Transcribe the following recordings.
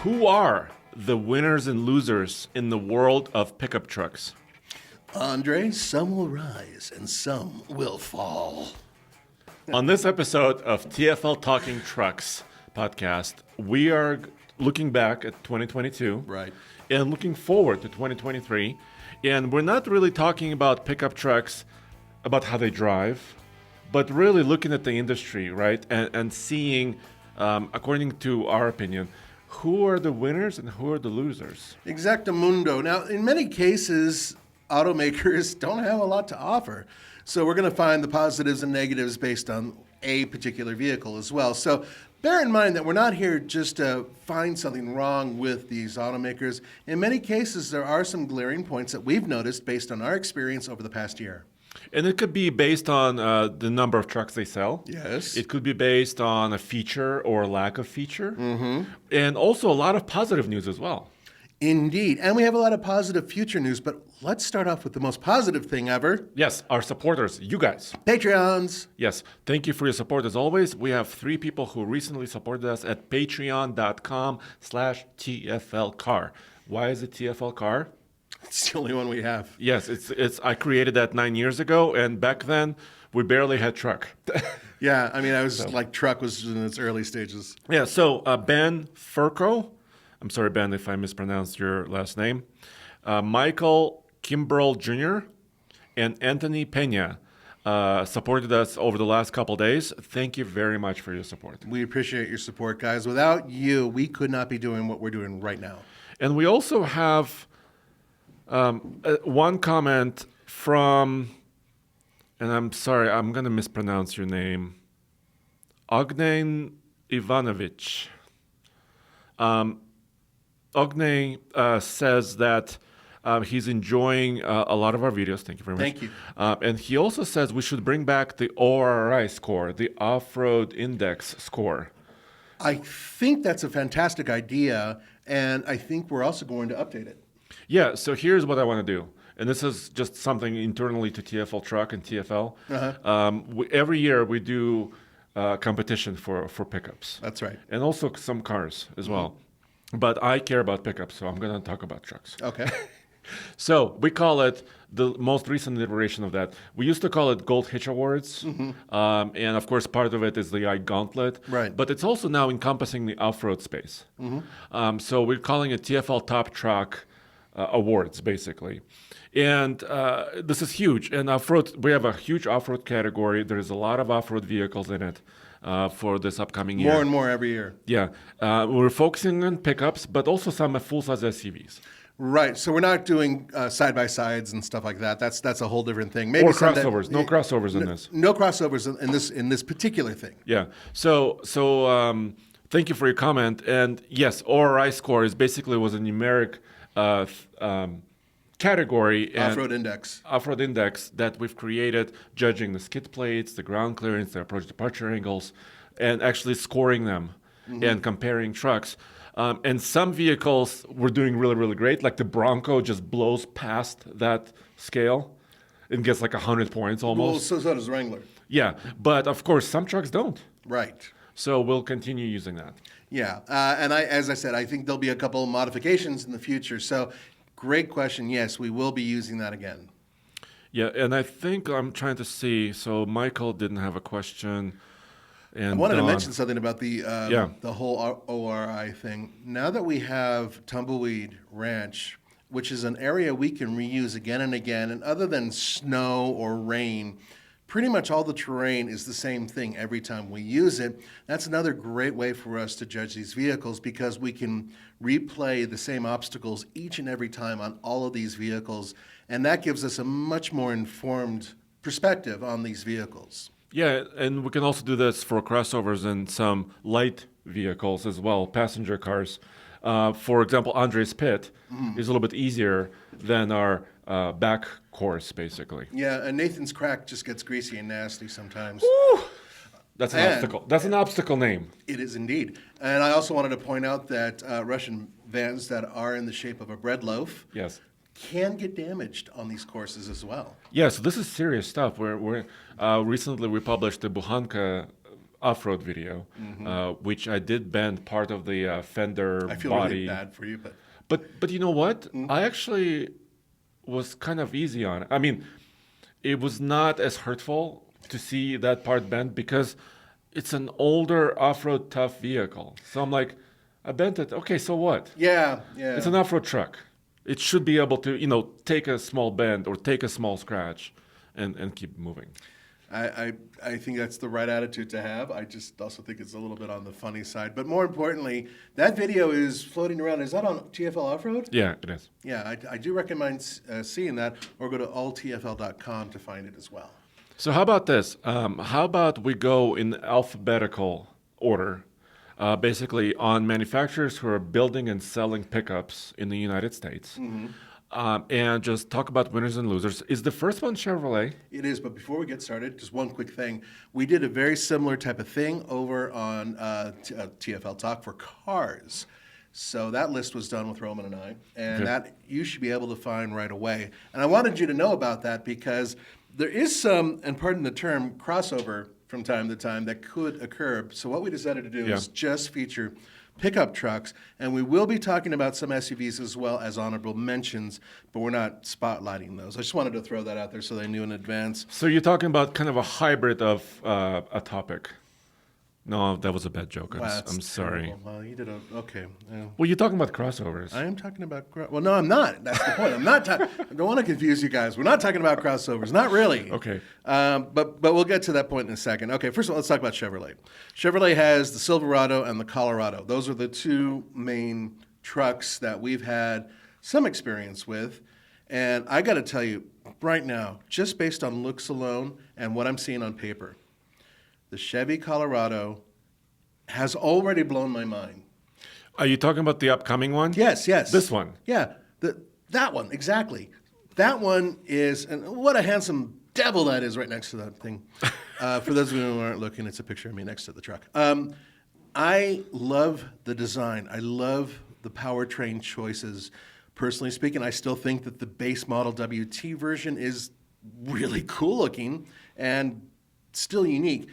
Who are the winners and losers in the world of pickup trucks? Andre, some will rise and some will fall. On this episode of TFL Talking Trucks podcast, we are looking back at 2022. Right. And looking forward to 2023. And we're not really talking about pickup trucks, about how they drive, but really looking at the industry, right? And seeing, according to our opinion, who are the winners and who are the losers. Exactamundo. Now, in many cases, automakers don't have a lot to offer. So we're going to find the positives and negatives based on a particular vehicle as well. So bear in mind that we're not here just to find something wrong with these automakers. In many cases, there are some glaring points that we've noticed based on our experience over the past year. And it could be based on the number of trucks they sell. Yes. It could be based on a feature or lack of feature. Mm-hmm. And also a lot of positive news as well. Indeed. And we have a lot of positive future news, but let's start off with the most positive thing ever. Yes, our supporters, you guys. Patreons. Yes, thank you for your support as always. We have 3 people who recently supported us at patreon.com/TFL car. Why is it TFL car? It's the only one we have. Yes, it's. I created that 9 years ago, and back then we barely had truck. Yeah, I mean, truck was in its early stages. Yeah, so Ben Furco, I'm sorry, Ben, if I mispronounced your last name, Michael Kimbrell Jr., and Anthony Pena supported us over the last couple days. Thank you very much for your support. We appreciate your support, guys. Without you, we could not be doing what we're doing right now. And we also have one comment from, and I'm sorry, I'm going to mispronounce your name, Ognjen Ivanovic. Ognjen says that he's enjoying a lot of our videos. Thank you very much. Thank you. And he also says we should bring back the ORI score, the Off-Road Index score. I think that's a fantastic idea, and I think we're also going to update it. Yeah, so here's what I want to do. And this is just something internally to TFL Truck and TFL. Uh-huh. Every year we do competition for pickups. That's right. And also some cars as well. But I care about pickups, so I'm going to talk about trucks. Okay. So we call it the most recent iteration of that. We used to call it Gold Hitch Awards. And of course, part of it is the iGauntlet. Right. But it's also now encompassing the off-road space. So we're calling it TFL Top Truck Awards, basically. And this is huge. And off-road, we have a huge off-road category. There's a lot of off-road vehicles in it for this upcoming year. More and more every year. Yeah. We're focusing on pickups, but also some full-size SUVs. Right. So we're not doing side-by-sides and stuff like that. That's a whole different thing. Maybe or crossovers. No crossovers in this. No crossovers in this particular thing. Yeah. So thank you for your comment. And yes, ORI score was a numeric category. Off-road index. Off-road index that we've created, judging the skid plates, the ground clearance, the approach departure angles, and actually scoring them and comparing trucks. And some vehicles were doing really, really great. Like the Bronco just blows past that scale and gets like 100 points almost. Well, so does Wrangler. Yeah, but of course, some trucks don't. Right. So we'll continue using that. Yeah, and as I said, I think there'll be a couple of modifications in the future. So great question. Yes, we will be using that again. Yeah, and I think I'm trying to see. So Michael didn't have a question. And I wanted to mention something about the whole ORI thing. Now that we have Tumbleweed Ranch, which is an area we can reuse again and again, and other than snow or rain, pretty much all the terrain is the same thing every time we use it. That's another great way for us to judge these vehicles because we can replay the same obstacles each and every time on all of these vehicles, and that gives us a much more informed perspective on these vehicles. Yeah, and we can also do this for crossovers and some light vehicles as well, passenger cars. For example, Andre's Pit is a little bit easier than our back course, basically. Yeah, and Nathan's Crack just gets greasy and nasty sometimes. Woo! That's an obstacle. That's an obstacle name. It is indeed. And I also wanted to point out that Russian vans that are in the shape of a bread loaf can get damaged on these courses as well. Yeah, so this is serious stuff. Recently we published the Buhanka off-road video, which I did bend part of the fender I feel body. really bad for you, but But you know what? I actually was kind of easy on it. I mean, it was not as hurtful to see that part bent because it's an older off-road tough vehicle. So I'm like, I bent it. Okay, so what? yeah. It's an off-road truck. It should be able to, take a small bend or take a small scratch and keep moving. I think that's the right attitude to have. I just also think it's a little bit on the funny side. But more importantly, that video is floating around. Is that on TFL Off-Road? Yeah, it is. Yeah, I do recommend seeing that, or go to alltfl.com to find it as well. So how about this? How about we go in alphabetical order, basically on manufacturers who are building and selling pickups in the United States, and just talk about winners and losers. Is the first one Chevrolet? It is, but before we get started, just one quick thing. We did a very similar type of thing over on TFL Talk for cars. So that list was done with Roman and I, and that you should be able to find right away. And I wanted you to know about that because there is some, and pardon the term, crossover from time to time that could occur. So what we decided to do is just feature pickup trucks, and we will be talking about some SUVs as well as honorable mentions, but we're not spotlighting those. I just wanted to throw that out there so they knew in advance. So you're talking about kind of a hybrid of a topic. No, that was a bad joke. I'm sorry. Terrible. Well, you did okay. Yeah. Well, you're talking about crossovers. I am talking about well, no, I'm not. That's the point. I'm not. I don't want to confuse you guys. We're not talking about crossovers. Not really. Okay. But we'll get to that point in a second. Okay. First of all, let's talk about Chevrolet. Chevrolet has the Silverado and the Colorado. Those are the two main trucks that we've had some experience with. And I got to tell you right now, just based on looks alone and what I'm seeing on paper, the Chevy Colorado has already blown my mind. Are you talking about the upcoming one? Yes. This one? Yeah, that one, exactly. That one is, and what a handsome devil that is right next to that thing. For those of you who aren't looking, it's a picture of me next to the truck. I love the design. I love the powertrain choices. Personally speaking, I still think that the base model WT version is really cool looking and still unique.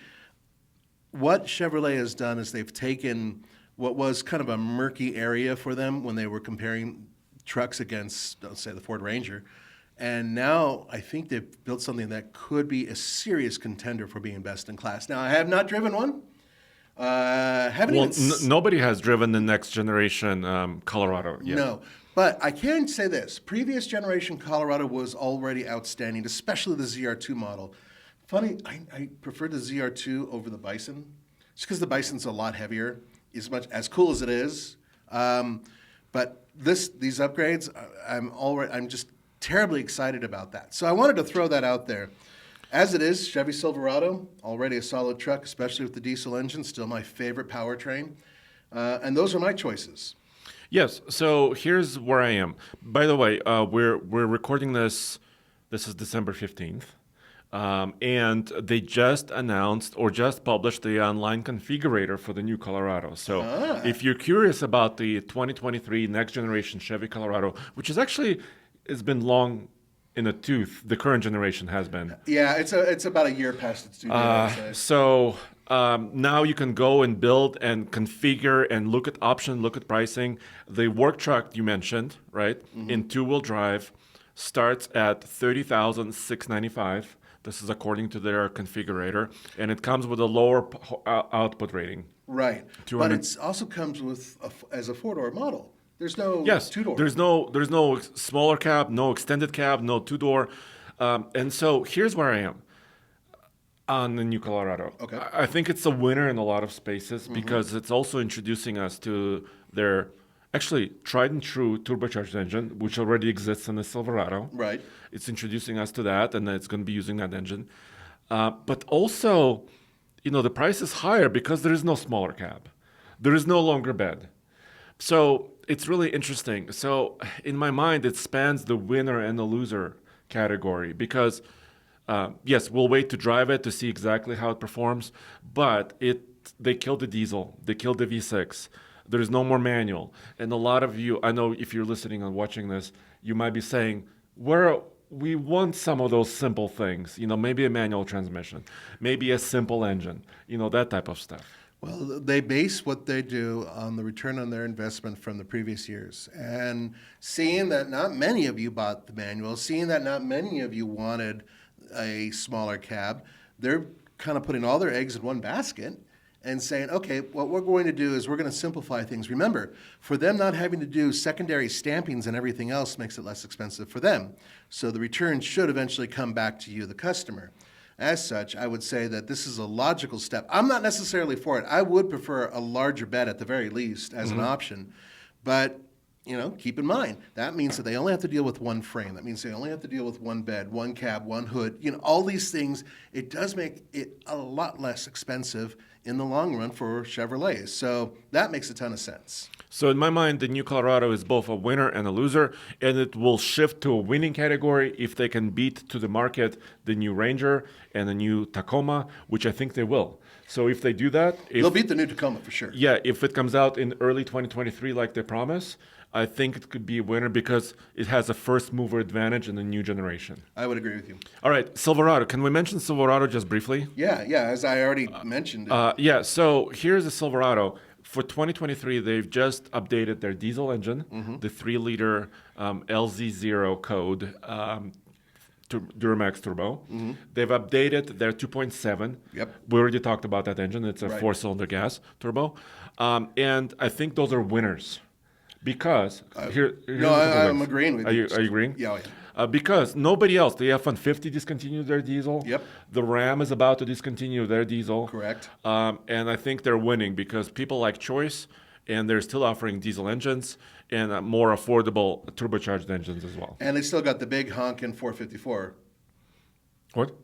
What Chevrolet has done is they've taken what was kind of a murky area for them when they were comparing trucks against, let's say, the Ford Ranger. And now I think they've built something that could be a serious contender for being best in class. Now, I have not driven one. Nobody has driven the next generation Colorado yet. No. But I can say this. Previous generation Colorado was already outstanding, especially the ZR2 model. Funny, I prefer the ZR2 over the Bison, just because the Bison's a lot heavier, as cool as it is. But these upgrades, I'm just terribly excited about that. So I wanted to throw that out there. As it is, Chevy Silverado, already a solid truck, especially with the diesel engine, still my favorite powertrain. And those are my choices. Yes. So here's where I am. By the way, we're recording this. This is December 15th. And they just announced or just published the online configurator for the new Colorado. So if you're curious about the 2023 next generation Chevy Colorado, which is actually, it's been long in the tooth, the current generation has been. Yeah, it's about a year past its due date. So now you can go and build and configure and look at options, look at pricing. The work truck you mentioned, right, in two-wheel drive starts at $30,695. This is according to their configurator, and it comes with a lower output rating. Right, but it also comes with as a four-door model. There's no two-door. There's no smaller cab, no extended cab, no two-door, and so here's where I am on the new Colorado. Okay, I think it's a winner in a lot of spaces because it's also introducing us to their actually tried and true turbocharged engine, which already exists in the Silverado. Right. It's introducing us to that, and it's going to be using that engine. But also, the price is higher because there is no smaller cab. There is no longer bed. So it's really interesting. So in my mind, it spans the winner and the loser category because, yes, we'll wait to drive it to see exactly how it performs, but they killed the diesel. They killed the V6. There's no more manual. And a lot of you, I know if you're listening and watching this, you might be saying, where we want some of those simple things, maybe a manual transmission, maybe a simple engine, that type of stuff. Well, they base what they do on the return on their investment from the previous years. And seeing that not many of you bought the manual, seeing that not many of you wanted a smaller cab, they're kind of putting all their eggs in one basket and saying, okay, what we're going to do is we're going to simplify things. Remember, for them not having to do secondary stampings and everything else makes it less expensive for them. So the return should eventually come back to you, the customer. As such, I would say that this is a logical step. I'm not necessarily for it. I would prefer a larger bed at the very least as an option. But, keep in mind, that means that they only have to deal with one frame. That means they only have to deal with one bed, one cab, one hood. All these things, it does make it a lot less expensive in the long run for Chevrolets. So that makes a ton of sense. So in my mind, the new Colorado is both a winner and a loser, and it will shift to a winning category if they can beat to the market the new Ranger and the new Tacoma, which I think they will. So if they do that... They'll beat the new Tacoma for sure. Yeah, if it comes out in early 2023 like they promise, I think it could be a winner because it has a first mover advantage in the new generation. I would agree with you. All right, Silverado. Can we mention Silverado just briefly? Yeah, as I already mentioned. So here's the Silverado. For 2023, they've just updated their diesel engine, the 3-liter LZ0 code Duramax turbo. They've updated their 2.7. Yep. We already talked about that engine. It's a 4-cylinder gas turbo. And I think those are winners. Because I'm agreeing with you. Are you agreeing? Yeah. Because nobody else, the F-150 discontinued their diesel. Yep. The Ram is about to discontinue their diesel. Correct. And I think they're winning because people like choice, and they're still offering diesel engines and more affordable turbocharged engines as well. And they still got the big honkin' 454. What?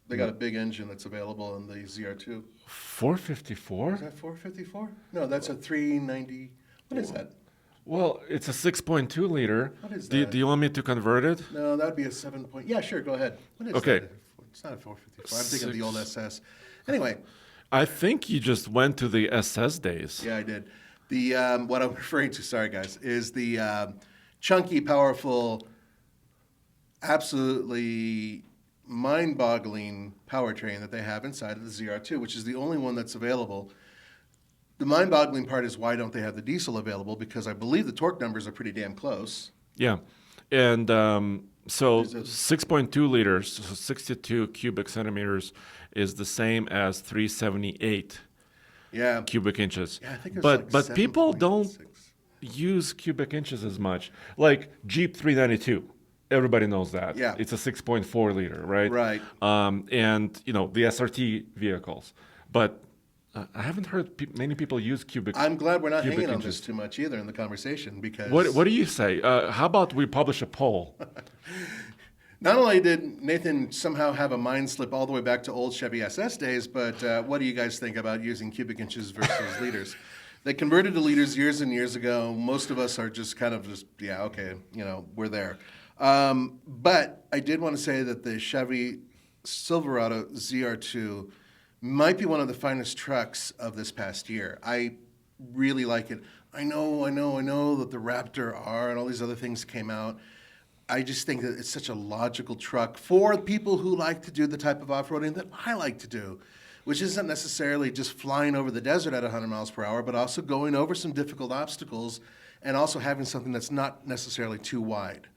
They got a big engine that's available in the ZR2. 454? Is that 454? No, that's a 390. What is that? Well, it's a 6.2 liter. What is that? Do you want me to convert it? No, that would be a 7 point. Yeah, sure, go ahead. What is that? It's not a 454. I'm thinking of the old SS. Anyway. I think you just went to the SS days. Yeah, I did. The what I'm referring to, sorry guys, is the chunky, powerful, absolutely mind-boggling powertrain that they have inside of the ZR2, which is the only one that's available. The mind-boggling part is why don't they have the diesel available? Because I believe the torque numbers are pretty damn close. Yeah, and so 6.2 liters, so 62 cubic centimeters, is the same as 378 cubic inches. Yeah, I think it's but people don't use cubic inches as much. Like Jeep 392, everybody knows that. Yeah, it's a 6.4 liter, right? Right. And the SRT vehicles, but I haven't heard many people use cubic. I'm glad we're not hanging on inches. this too much either in the conversation because. What do you say? How about we publish a poll? Not only did Nathan somehow have a mind slip all the way back to old Chevy SS days, but what do you guys think about using cubic inches versus liters? They converted to liters years and years ago. Most of us are just kind of we're there. But I did want to say that the Chevy Silverado ZR2 might be one of the finest trucks of this past year. I really like it. I know that the Raptor R and all these other things came out. I just think that it's such a logical truck for people who like to do the type of off-roading that I like to do, which isn't necessarily just flying over the desert at 100 miles per hour, but also going over some difficult obstacles and also having something that's not necessarily too wide.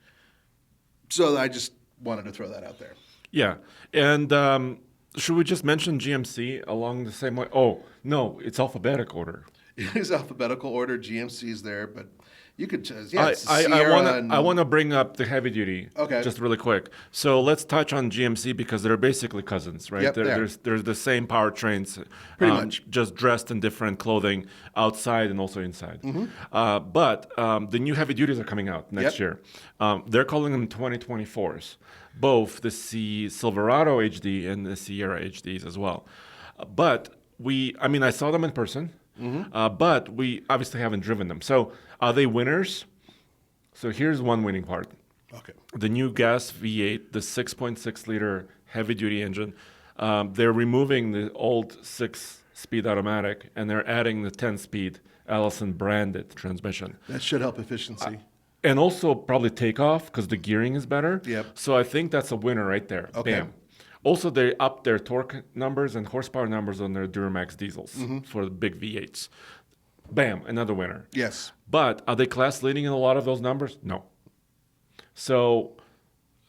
So I just wanted to throw that out there. Yeah, and should we just mention GMC along the same way? Oh, no, it's alphabetical order. It is alphabetical order. GMC is there, but you could just, I want to bring up the heavy duty just really quick. So let's touch on GMC because they're basically cousins, right? Yep, they're the same powertrains, pretty much, just dressed in different clothing outside and also inside. But the new heavy duties are coming out next year. They're calling them 2024s, both the Silverado HD and the Sierra HDs as well. But I saw them in person. But we obviously haven't driven them. So are they winners? So here's one winning part. Okay. The new gas V8, the 6.6 liter heavy duty engine. They're removing the old 6-speed automatic and they're adding the 10-speed Allison branded transmission. That should help efficiency. And also probably takeoff because the gearing is better. Yep. So I think that's a winner right there. Okay. Bam. Also, they upped their torque numbers and horsepower numbers on their Duramax diesels for the big V8s. Bam, another winner. Yes. But are they class leading in a lot of those numbers? No. So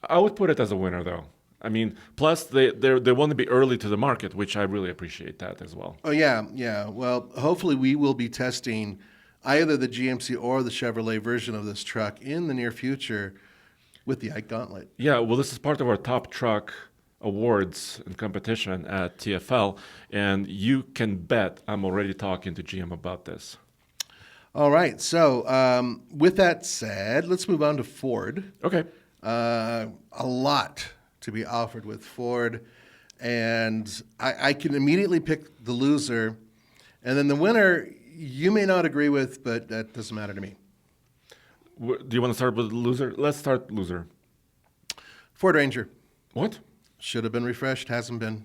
I would put it as a winner, though. I mean, plus they want to be early to the market, which I really appreciate that as well. Oh, yeah. Well, hopefully we will be testing either the GMC or the Chevrolet version of this truck in the near future with the Ike Gauntlet. Yeah, well, this is part of our top truck awards and competition at TFL, and you can bet I'm already talking to GM about this. All right. So with that said, let's move on to Ford. Okay. A lot to be offered with Ford, and I can immediately pick the loser, and then the winner you may not agree with, but that doesn't matter to me. Do you want to start with the loser? Let's start loser. Ford Ranger. What? Should have been refreshed, hasn't been.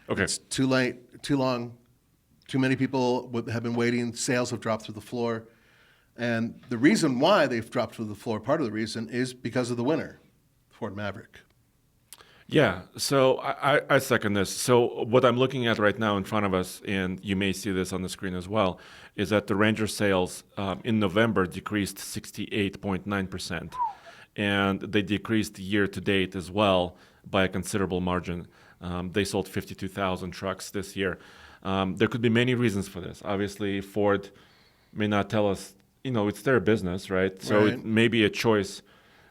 Okay. It's too late, too long. Too many people have been waiting. Sales have dropped through the floor. And the reason why they've dropped through the floor, part of the reason, is because of the winner, Ford Maverick. Yeah, so I second this. So what I'm looking at right now in front of us, and you may see this on the screen as well, is that the Ranger sales in November decreased 68.9%. And they decreased year to date as well by a considerable margin. They sold 52,000 trucks this year. There could be many reasons for this. Obviously, Ford may not tell us, it's their business, right? So Right. it may be a choice.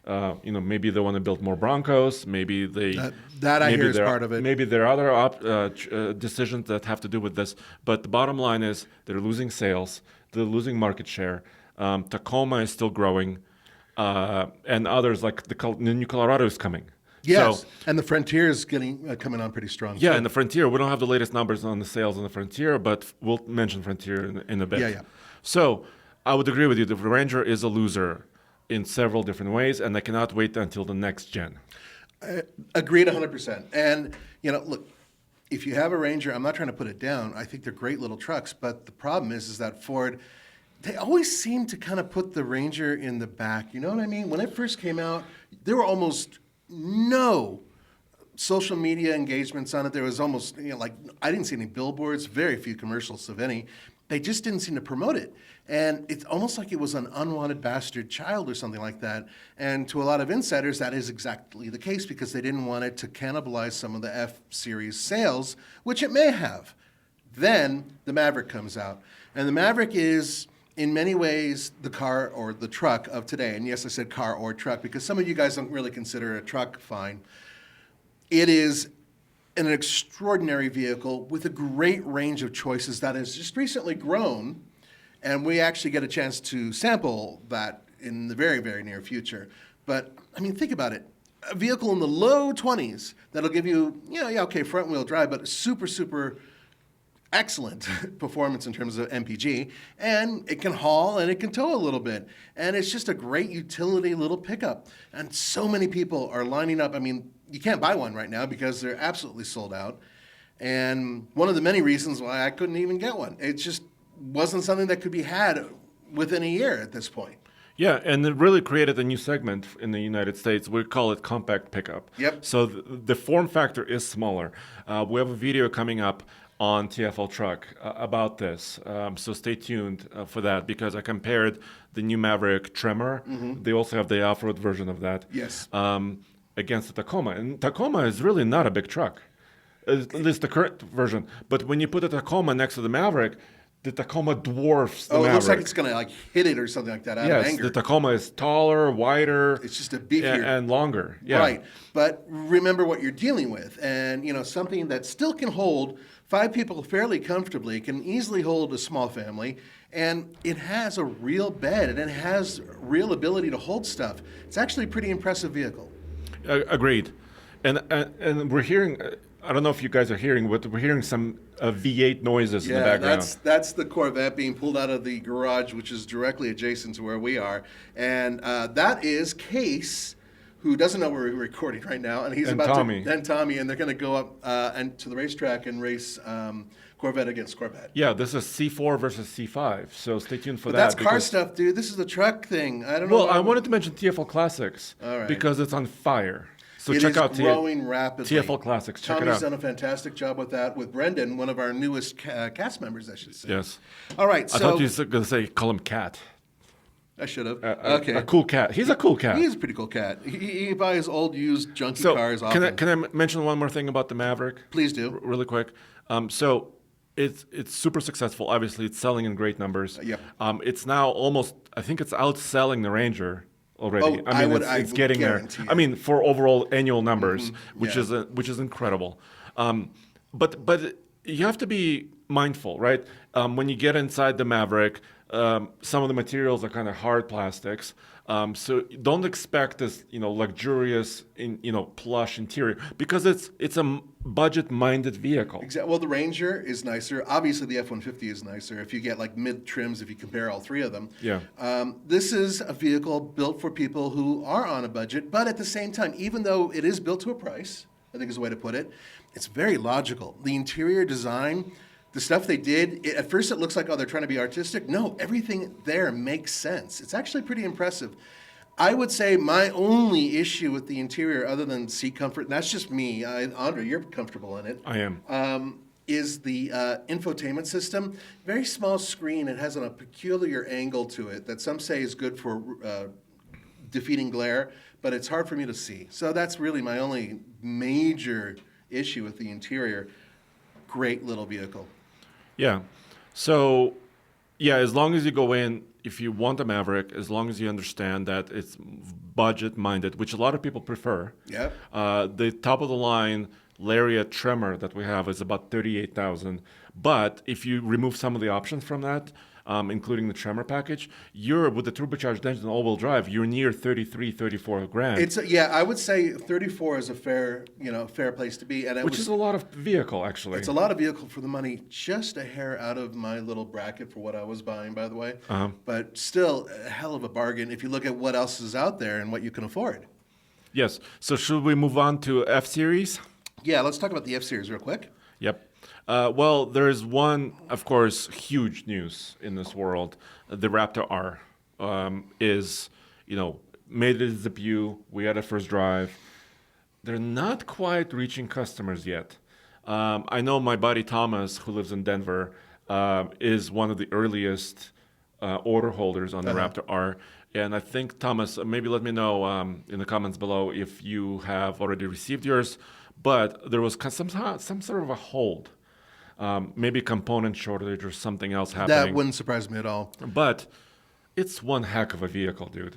Maybe they want to build more Broncos. Maybe they that I hear is part of it. Maybe there are other decisions that have to do with this. But the bottom line is they're losing sales. They're losing market share. Tacoma is still growing, and others like the new Colorado is coming. Yes, So, and the Frontier is coming on pretty strong. yeah, too. and the Frontier, we don't have the latest numbers on the sales on the Frontier, but we'll mention Frontier in a bit. Yeah. So I would agree with you. The Ranger is a loser in several different ways, and I cannot wait until the next gen. Agreed 100%. And, look, if you have a Ranger, I'm not trying to put it down. I think they're great little trucks, but the problem is that Ford, they always seem to kind of put the Ranger in the back. You know what I mean? When it first came out, there were almost no social media engagements on it. There was almost, I didn't see any billboards, very few commercials, if any. They just didn't seem to promote it. And it's almost like it was an unwanted bastard child or something like that. And to a lot of insiders, that is exactly the case because they didn't want it to cannibalize some of the F-Series sales, which it may have. Then the Maverick comes out. And the Maverick is, in many ways, the car or the truck of today. And yes, I said car or truck because some of you guys don't really consider it a truck, fine. It is an extraordinary vehicle with a great range of choices that has just recently grown, and we actually get a chance to sample that in the very, very near future. But, think about it. A vehicle in the low 20s that'll give you, front-wheel drive, but super, super excellent performance in terms of MPG, and it can haul and it can tow a little bit. And it's just a great utility little pickup. And so many people are lining up. You can't buy one right now because they're absolutely sold out. And one of the many reasons why I couldn't even get one. It just wasn't something that could be had within a year at this point. Yeah, and it really created a new segment in the United States. We call it compact pickup. Yep. So the form factor is smaller. We have a video coming up on TFL Truck about this. So stay tuned for that because I compared the new Maverick Tremor. Mm-hmm. They also have the off-road version of that. Yes. Against the Tacoma. And Tacoma is really not a big truck, at least the current version. But when you put the Tacoma next to the Maverick, the Tacoma dwarfs the Maverick. It looks like it's going to hit it or something like that out of anger. Yes, the Tacoma is taller, wider. It's just a beefier. And longer. Yeah. Right. But remember what you're dealing with. And, something that still can hold 5 people fairly comfortably, can easily hold a small family, and it has a real bed, and it has real ability to hold stuff. It's actually a pretty impressive vehicle. Agreed. And we're hearing, I don't know if you guys are hearing, but we're hearing some V8 noises in the background. That's the Corvette being pulled out of the garage, which is directly adjacent to where we are. And that is Case who doesn't know we're recording right now, and he's and about Tommy. to, and Tommy, and they're going to go up and to the racetrack and race Corvette against Corvette. Yeah, this is C4 versus C5, so stay tuned for But that. that's car stuff, dude. This is the truck thing. I don't know. Well, I wanted to mention TFL Classics because it's on fire. So it check is out growing rapidly. TFL Classics. Check Tommy's it out. done a fantastic job with that, with Brendan, one of our newest cast members, I should say. Yes. All right, so... I thought you were going to say call him Cat. I should have. Okay. A cool cat. He's a cool cat. He's a pretty cool cat. He buys old, used, junky cars often. Can I mention one more thing about the Maverick? Please do. Really quick. So it's super successful. Obviously, it's selling in great numbers. Yep. It's now almost, I think it's outselling the Ranger already. Oh, it's getting there. I mean, for overall annual numbers, which is incredible. But you have to be mindful, right? When you get inside the Maverick, some of the materials are kind of hard plastics. So don't expect this, luxurious, plush interior because it's a budget-minded vehicle. Exactly. Well, the Ranger is nicer. Obviously, the F-150 is nicer if you get like mid trims. If you compare all three of them. Yeah. This is a vehicle built for people who are on a budget, but at the same time, even though it is built to a price, I think is the way to put it, it's very logical. The interior design. The stuff they did, at first it looks like, they're trying to be artistic. No, everything there makes sense. It's actually pretty impressive. I would say my only issue with the interior, other than seat comfort, and that's just me, Andre, you're comfortable in it. I am. Is the infotainment system. Very small screen. It has a peculiar angle to it that some say is good for defeating glare, but it's hard for me to see. So that's really my only major issue with the interior. Great little vehicle. Yeah. So, as long as you go in, if you want a Maverick, as long as you understand that it's budget-minded, which a lot of people prefer. Yeah. The top-of-the-line Lariat Tremor that we have is about $38,000. But if you remove some of the options from that, including the Tremor package, you're with the turbocharged engine and all-wheel drive, you're near 33, 34 grand. I would say 34 is a fair place to be, and which is a lot of vehicle, actually. It's a lot of vehicle for the money. Just a hair out of my little bracket for what I was buying, by the way. But still, a hell of a bargain if you look at what else is out there and what you can afford. Yes. So should we move on to F-Series? Yeah, let's talk about the F-Series real quick. Yep. Well, there is one, of course, huge news in this world. The Raptor R is, made its debut. We had a first drive. They're not quite reaching customers yet. I know my buddy Thomas, who lives in Denver, is one of the earliest order holders on the Raptor R. And I think, Thomas, maybe let me know in the comments below if you have already received yours. But there was some sort of a hold. Maybe component shortage or something else happening. That wouldn't surprise me at all. But it's one heck of a vehicle, dude.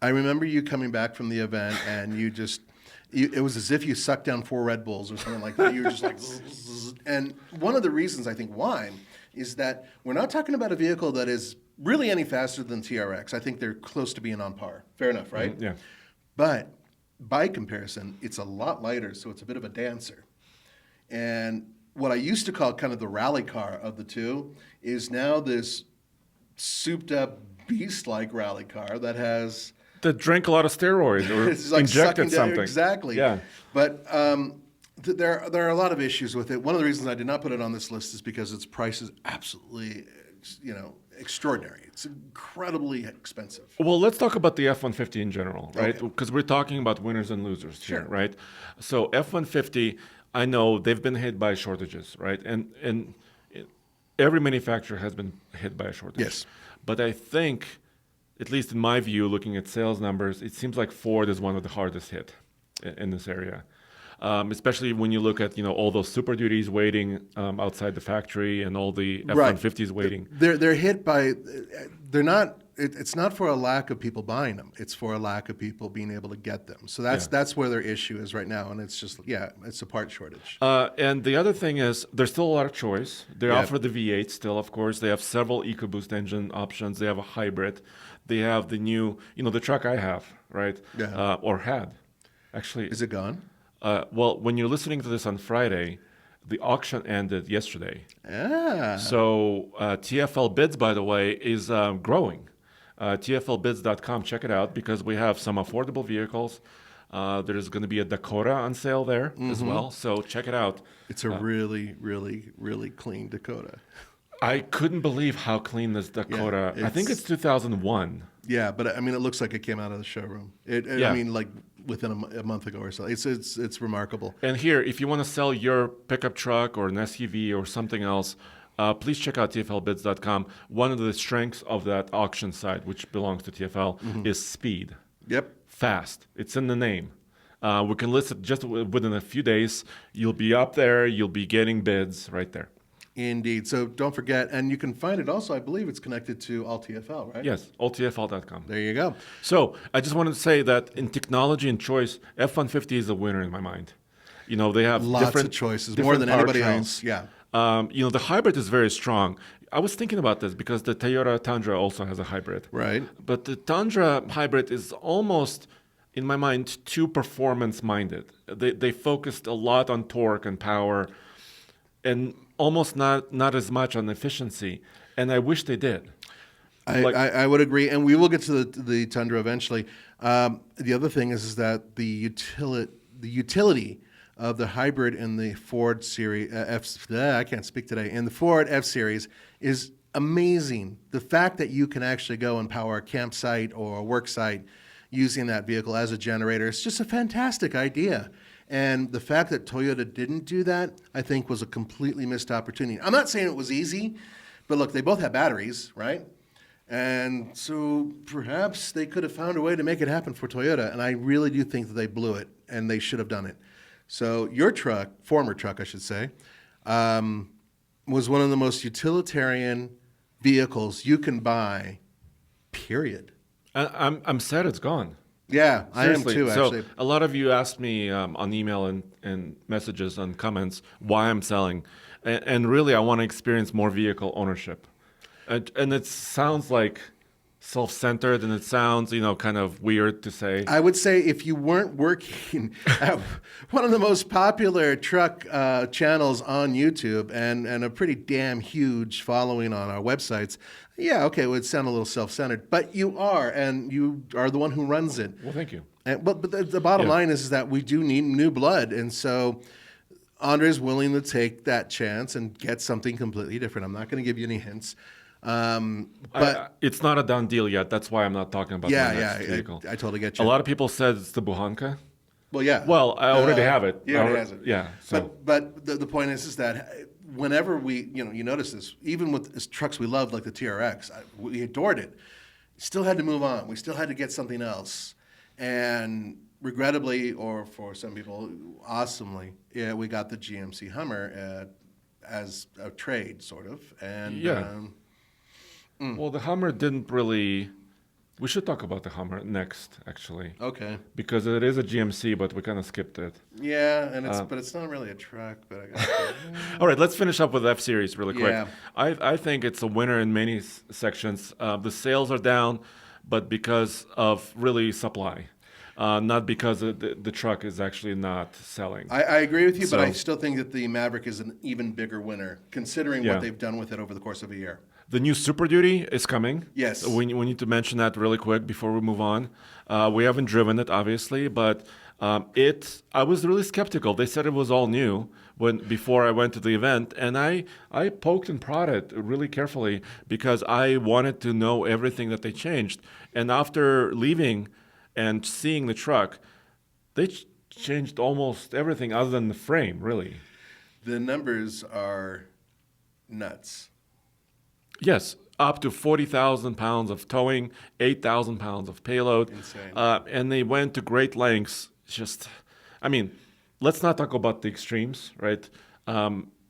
I remember you coming back from the event and it was as if you sucked down 4 Red Bulls or something like that. You were just like, zzz. And one of the reasons I think why is that we're not talking about a vehicle that is really any faster than TRX. I think they're close to being on par. Fair enough, right? Yeah. But by comparison, it's a lot lighter, so it's a bit of a dancer. And what I used to call kind of the rally car of the two is now this souped-up beast-like rally car that drank a lot of steroids or like injected something. Exactly. Yeah. But there are a lot of issues with it. One of the reasons I did not put it on this list is because its price is absolutely, extraordinary. It's incredibly expensive. Well, let's talk about the F-150 in general, right? Because we're talking about winners and losers here, right? So F-150, I know they've been hit by shortages, right? And every manufacturer has been hit by a shortage. Yes. But I think, at least in my view, looking at sales numbers, it seems like Ford is one of the hardest hit in this area. Especially when you look at all those Super Duties waiting outside the factory and all the F-150s waiting. They're hit by. They're not. It's not for a lack of people buying them. It's for a lack of people being able to get them. So that's where their issue is right now, and it's just it's a part shortage. And the other thing is there's still a lot of choice. They offer the V8 still, of course. They have several EcoBoost engine options. They have a hybrid. They have the new, the truck I have, right? Yeah. Or had, actually. Is it gone? Well, when you're listening to this on Friday, the auction ended yesterday. Ah. So TFL Bids, by the way, is growing. TFLbids.com. Check it out because we have some affordable vehicles. There's going to be a Dakota on sale there as well. So check it out. It's a really, really, really clean Dakota. I couldn't believe how clean this Dakota. I think it's 2001. Yeah, but I mean, it looks like it came out of the showroom. I mean, like within a month ago or so. It's remarkable. And here, if you want to sell your pickup truck or an SUV or something else, please check out TFLbids.com. One of the strengths of that auction site, which belongs to TFL, is speed. Yep. Fast. It's in the name. We can list it just within a few days. You'll be up there. You'll be getting bids right there. Indeed. So don't forget, and you can find it also, I believe it's connected to all TFL, right? Yes, alltfl.com. There you go. So I just wanted to say that in technology and choice, F-150 is a winner in my mind. You know, they have lots of choices, more than anybody else. Yeah. You know, the hybrid is very strong. I was thinking about this because the Toyota Tundra also has a hybrid. Right. But the Tundra hybrid is almost, in my mind, too performance-minded. They focused a lot on torque and power and almost not as much on efficiency. And I wish they did. I would agree. And we will get to the Tundra eventually. The other thing is that the utility of the hybrid in the Ford Series I can't speak today. In the Ford F-Series is amazing. The fact that you can actually go and power a campsite or a work site using that vehicle as a generator, it's just a fantastic idea. And the fact that Toyota didn't do that, I think, was a completely missed opportunity. I'm not saying it was easy, but look, they both have batteries, right? And so perhaps they could have found a way to make it happen for Toyota. And I really do think that they blew it, and they should have done it. So your truck, former truck, I should say, was one of the most utilitarian vehicles you can buy, period. I'm sad it's gone. Yeah, Seriously. I am too, actually. So a lot of you asked me on email and messages and comments why I'm selling. And really, I want to experience more vehicle ownership. And it sounds like self-centered, and it sounds, kind of weird to say. I would say if you weren't working at one of the most popular truck channels on YouTube and a pretty damn huge following on our websites, yeah, okay, it would sound a little self-centered. But you are, and you are the one who runs it. Well, thank you. But the bottom line is that we do need new blood, and so Andre's willing to take that chance and get something completely different. I'm not going to give you any hints. But it's not a done deal yet. That's why I'm not talking about the next vehicle. I totally get you. A lot of people said it's the Buhanka. Well, yeah. Well, I already have it. He already has it. Yeah. So. But the point is that whenever we, you notice this, even with trucks we loved like the TRX, we adored it. Still had to move on. We still had to get something else. And regrettably, or for some people, awesomely, we got the GMC Hummer as a trade, sort of. And well, the Hummer didn't really. We should talk about the Hummer next, actually. Okay. Because it is a GMC, but we kind of skipped it. Yeah, and but it's not really a truck. But I guess. All right, let's finish up with F-Series really quick. Yeah. I think it's a winner in many sections. The sales are down, but because of really supply. Not because the truck is actually not selling. I agree with you, but I still think that the Maverick is an even bigger winner, considering what they've done with it over the course of a year. The new Super Duty is coming. Yes. We need to mention that really quick before we move on. We haven't driven it, obviously, but I was really skeptical. They said it was all new before I went to the event, and I poked and prodded really carefully because I wanted to know everything that they changed. And after leaving and seeing the truck, they changed almost everything other than the frame, really. The numbers are nuts. Yes, up to 40,000 pounds of towing, 8,000 pounds of payload. Insane. And they went to great lengths. Let's not talk about the extremes, right?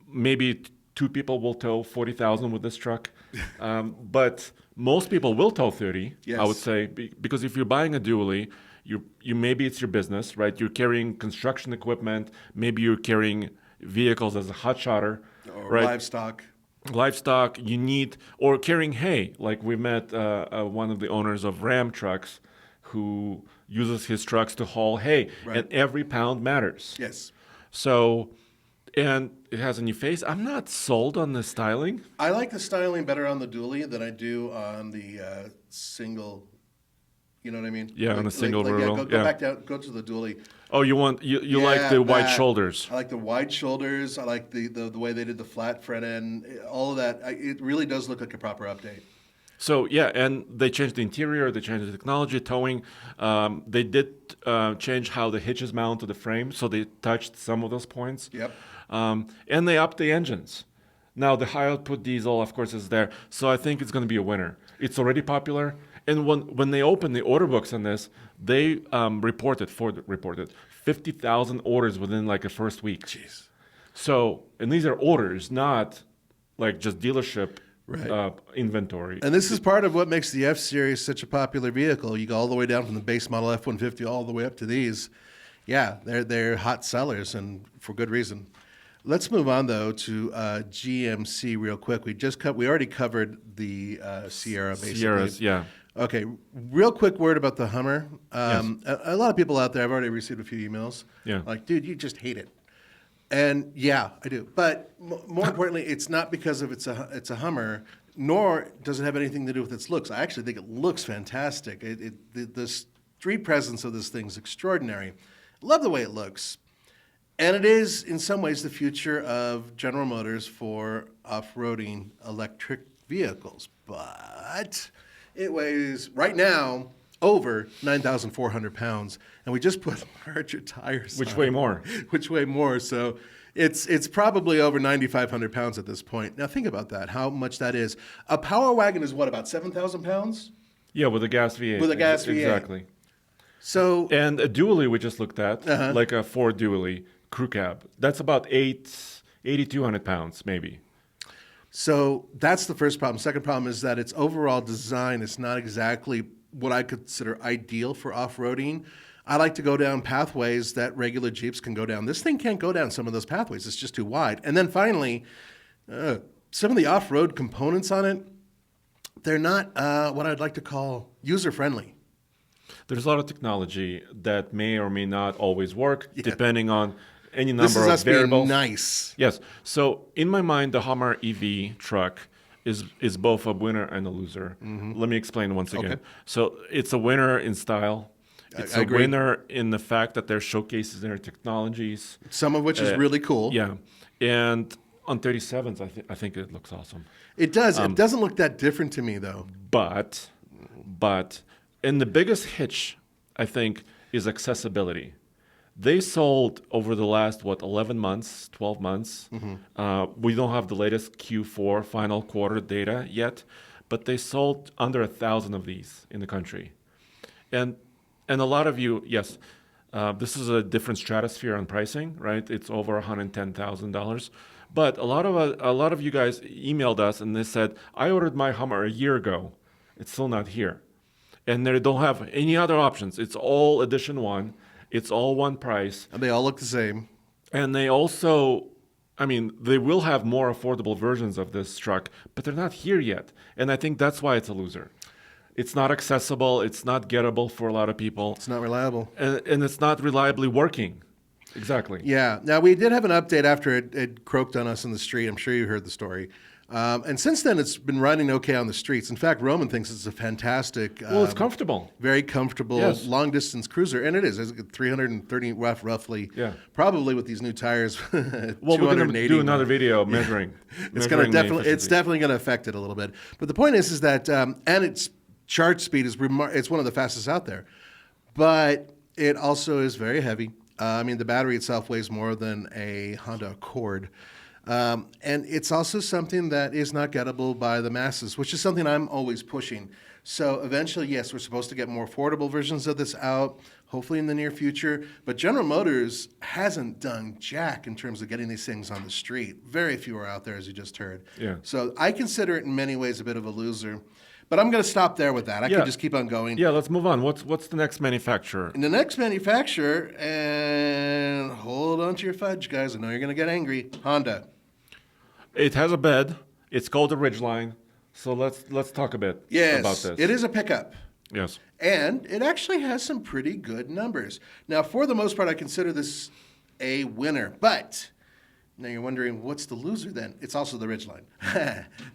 Maybe two people will tow 40,000 with this truck. But most people will tow 30, yes. I would say, because if you're buying a dually, you maybe it's your business, right? You're carrying construction equipment. Maybe you're carrying vehicles as a hot shotter. Or right? Livestock, you need, or carrying hay. Like we met one of the owners of Ram trucks who uses his trucks to haul hay, right. and every pound matters. Yes. So, and it has a new face. I'm not sold on the styling. I like the styling better on the dually than I do on the single. You know what I mean? Yeah, on a single vertical. Go back down. Go to the dually. Oh, you like the wide shoulders. I like the wide shoulders. I like the way they did the flat front end. All of that. It really does look like a proper update. So, yeah, and they changed the interior, they changed the technology, towing. They did change how the hitches mount to the frame, so they touched some of those points. Yep. And they upped the engines. Now, the high output diesel, of course, is there. So I think it's going to be a winner. It's already popular. And when they opened the order books on this, they reported 50,000 orders within like a first week. Jeez. So, and these are orders, not like just dealership inventory. And this is part of what makes the F-Series such a popular vehicle. You go all the way down from the base model F-150 all the way up to these. Yeah, they're hot sellers, and for good reason. Let's move on, though, to GMC real quick. We already covered the Sierra, basically. Sierras, yeah. Okay, real quick word about the Hummer. Yes. A lot of people out there, I've already received a few emails. Yeah. Like, dude, you just hate it. And yeah, I do. But more importantly, it's not because of it's a Hummer, nor does it have anything to do with its looks. I actually think it looks fantastic. The street presence of this thing is extraordinary. Love the way it looks. And it is, in some ways, the future of General Motors for off-roading electric vehicles. But it weighs, right now, over 9,400 pounds. And we just put larger tires Which on weigh it. more. Which weigh more. So it's probably over 9,500 pounds at this point. Now, think about that, how much that is. A Power Wagon is what, about 7,000 pounds? Yeah, with a gas V8. With a gas V8. Exactly. So, And a dually we just looked at, like a Ford dually crew cab. That's about 8,200 pounds, maybe. So that's the first problem. Second problem is that its overall design is not exactly what I consider ideal for off-roading. I like to go down pathways that regular Jeeps can go down. This thing can't go down some of those pathways. It's just too wide. And then finally, some of the off-road components on it, they're not what I'd like to call user-friendly. There's a lot of technology that may or may not always work, depending on any number This is of us variables. being nice. Yes. So in my mind, the Hummer EV truck is both a winner and a loser. Let me explain once again. Okay. So it's a winner in style. It's I a agree. winner in the fact that they're showcases their technologies. Some of which is really cool. Yeah. And on 37s, I think it looks awesome. It does. It doesn't look that different to me, though. But, and the biggest hitch, I think, is accessibility. They sold over the last, 11 months, 12 months. We don't have the latest Q4 final quarter data yet, but they sold under 1,000 of these in the country. And a lot of you, yes, this is a different stratosphere on pricing, right? It's over $110,000. But a lot of you guys emailed us and they said, I ordered my Hummer a year ago. It's still not here. And they don't have any other options. It's all edition one. It's all one price. And they all look the same. And they also, they will have more affordable versions of this truck, but they're not here yet. And I think that's why it's a loser. It's not accessible. It's not gettable for a lot of people. It's not reliable. And it's not reliably working. Exactly. Yeah. Now, we did have an update after it croaked on us in the street. I'm sure you heard the story. And since then, it's been running okay on the streets. In fact, Roman thinks it's a fantastic... Well, it's comfortable. Very comfortable, long-distance cruiser. And it is. It's 330 roughly. Yeah. Probably with these new tires, Well, we're going to do another video measuring. It's definitely going to affect it a little bit. But the point is that, and its charge speed is it's one of the fastest out there. But it also is very heavy. The battery itself weighs more than a Honda Accord. And it's also something that is not gettable by the masses, which is something I'm always pushing. So eventually, yes, we're supposed to get more affordable versions of this out, hopefully in the near future. But General Motors hasn't done jack in terms of getting these things on the street. Very few are out there, as you just heard. Yeah. So I consider it in many ways a bit of a loser. But I'm going to stop there with that. I could just keep on going. Yeah, let's move on. What's the next manufacturer? And the next manufacturer, and hold on to your fudge, guys. I know you're going to get angry. Honda. It has a bed. It's called a Ridgeline. So let's talk a bit about this. It is a pickup. Yes. And it actually has some pretty good numbers. Now, for the most part, I consider this a winner. But Now you're wondering, what's the loser then? It's also the Ridgeline,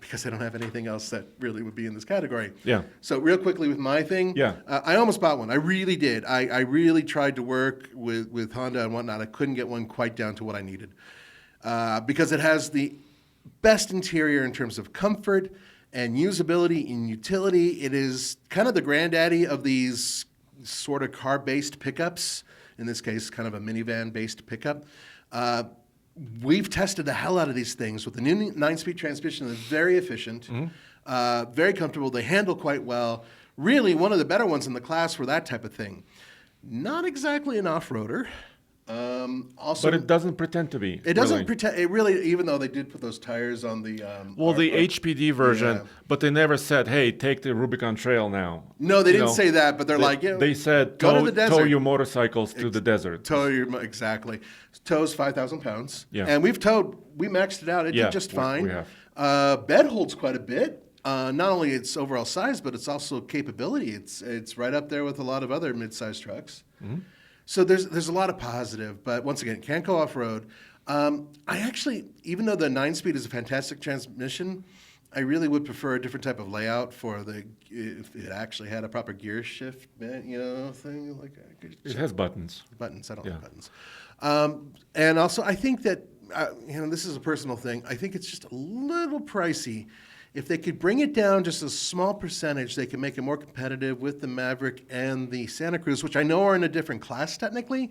because I don't have anything else that really would be in this category. Yeah. So real quickly with my thing, Yeah. I almost bought one. I really did. I really tried to work with Honda and whatnot. I couldn't get one quite down to what I needed, because it has the best interior in terms of comfort and usability and utility. It is kind of the granddaddy of these sort of car-based pickups. In this case, kind of a minivan-based pickup. We've tested the hell out of these things with the new 9-speed transmission that's very efficient, very comfortable. They handle quite well. Really, one of the better ones in the class for that type of thing. Not exactly an off-roader. But it doesn't pretend to be. It doesn't pretend. It really, even though they did put those tires on the. The HPD version, but they never said, "Hey, take the Rubicon Trail now." No, they didn't say that, but they said, go to the desert. Tow your motorcycles to the desert. Exactly. Tows 5,000 pounds. Yeah. And we maxed it out. It did just fine. We have. Bed holds quite a bit. Not only its overall size, but it's also capability. It's right up there with a lot of other mid-sized trucks. Mm-hmm. So there's a lot of positive, but once again, can't go off-road. I actually, even though the 9-speed is a fantastic transmission, I really would prefer a different type of layout for if it actually had a proper gear shift, thing like that. It has buttons. Buttons. I don't like buttons. And also, I think that this is a personal thing. I think it's just a little pricey. If they could bring it down just a small percentage, they could make it more competitive with the Maverick and the Santa Cruz, which I know are in a different class technically,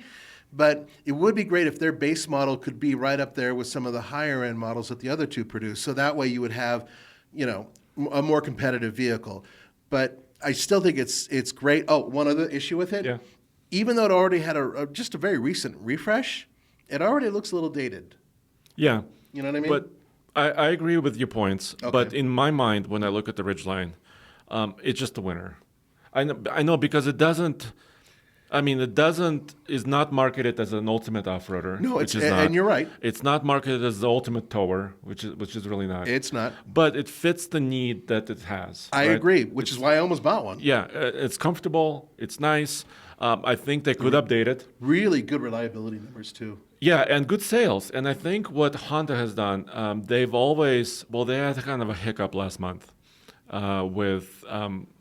but it would be great if their base model could be right up there with some of the higher end models that the other two produce. So that way you would have, a more competitive vehicle. But I still think it's great. Oh, one other issue with it. Yeah. Even though it already had just a very recent refresh, it already looks a little dated. Yeah. You know what I mean? But I agree with your points, but in my mind, when I look at the Ridgeline, it's just a winner. I know because it is not marketed as an ultimate off-roader. No, which is not. And you're right. It's not marketed as the ultimate tower, which is really not. It's not. But it fits the need that it has. I agree, which is why I almost bought one. Yeah, it's comfortable. It's nice. I think they could update it. Really good reliability numbers too. Yeah, and good sales. And I think what Honda has done, they had kind of a hiccup last month with...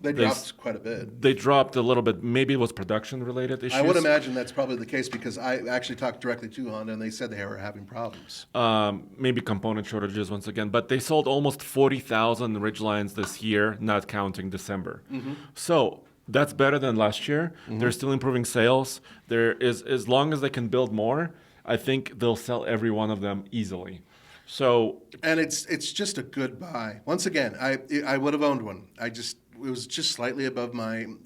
They dropped quite a bit. They dropped a little bit. Maybe it was production-related issues. I would imagine that's probably the case because I actually talked directly to Honda and they said they were having problems. Maybe component shortages once again. But they sold almost 40,000 Ridgelines this year, not counting December. Mm-hmm. So... that's better than last year. Mm-hmm. They're still improving sales. As long as they can build more, I think they'll sell every one of them easily. So, and it's just a good buy. Once again, I would have owned one. It was just slightly above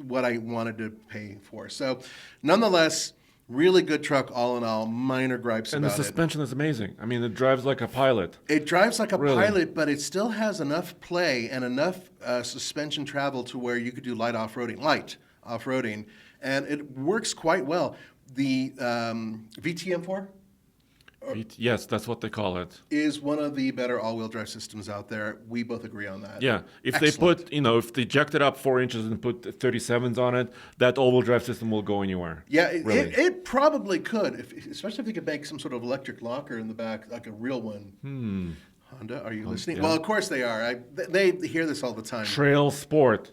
what I wanted to pay for. So, nonetheless, really good truck all in all. Minor gripes and about it. And the suspension is amazing. I mean, it drives like a pilot. It drives like a pilot, but it still has enough play and enough suspension travel to where you could do light off-roading, and it works quite well. The VTM4? Yes, that's what they call it. Is one of the better all-wheel drive systems out there. We both agree on that. Yeah, if they jacked it up 4 inches and put 37s on it, that all-wheel drive system will go anywhere. Yeah, it probably could, especially if they could make some sort of electric locker in the back, like a real one. Honda, are you listening? Yeah. Well, of course they are. They hear this all the time. Trail Sport.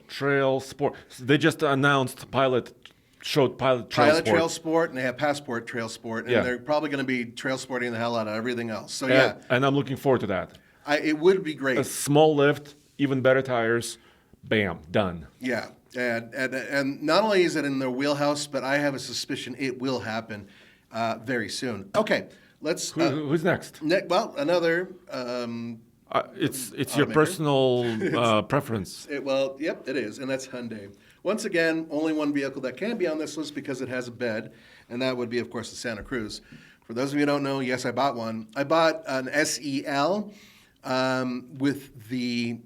They just announced Pilot Trail Sport, and they have Passport Trail Sport, and they're probably going to be trail sporting the hell out of everything else. So and I'm looking forward to that. It would be great. A small lift, even better tires, bam, done. Yeah, and not only is it in their wheelhouse, but I have a suspicion it will happen very soon. Okay, let's. Who's next? Another. It's your personal preference. It is, and that's Hyundai. Once again, only one vehicle that can be on this list because it has a bed, and that would be, of course, the Santa Cruz. For those of you who don't know, yes, I bought one. I bought an SEL with the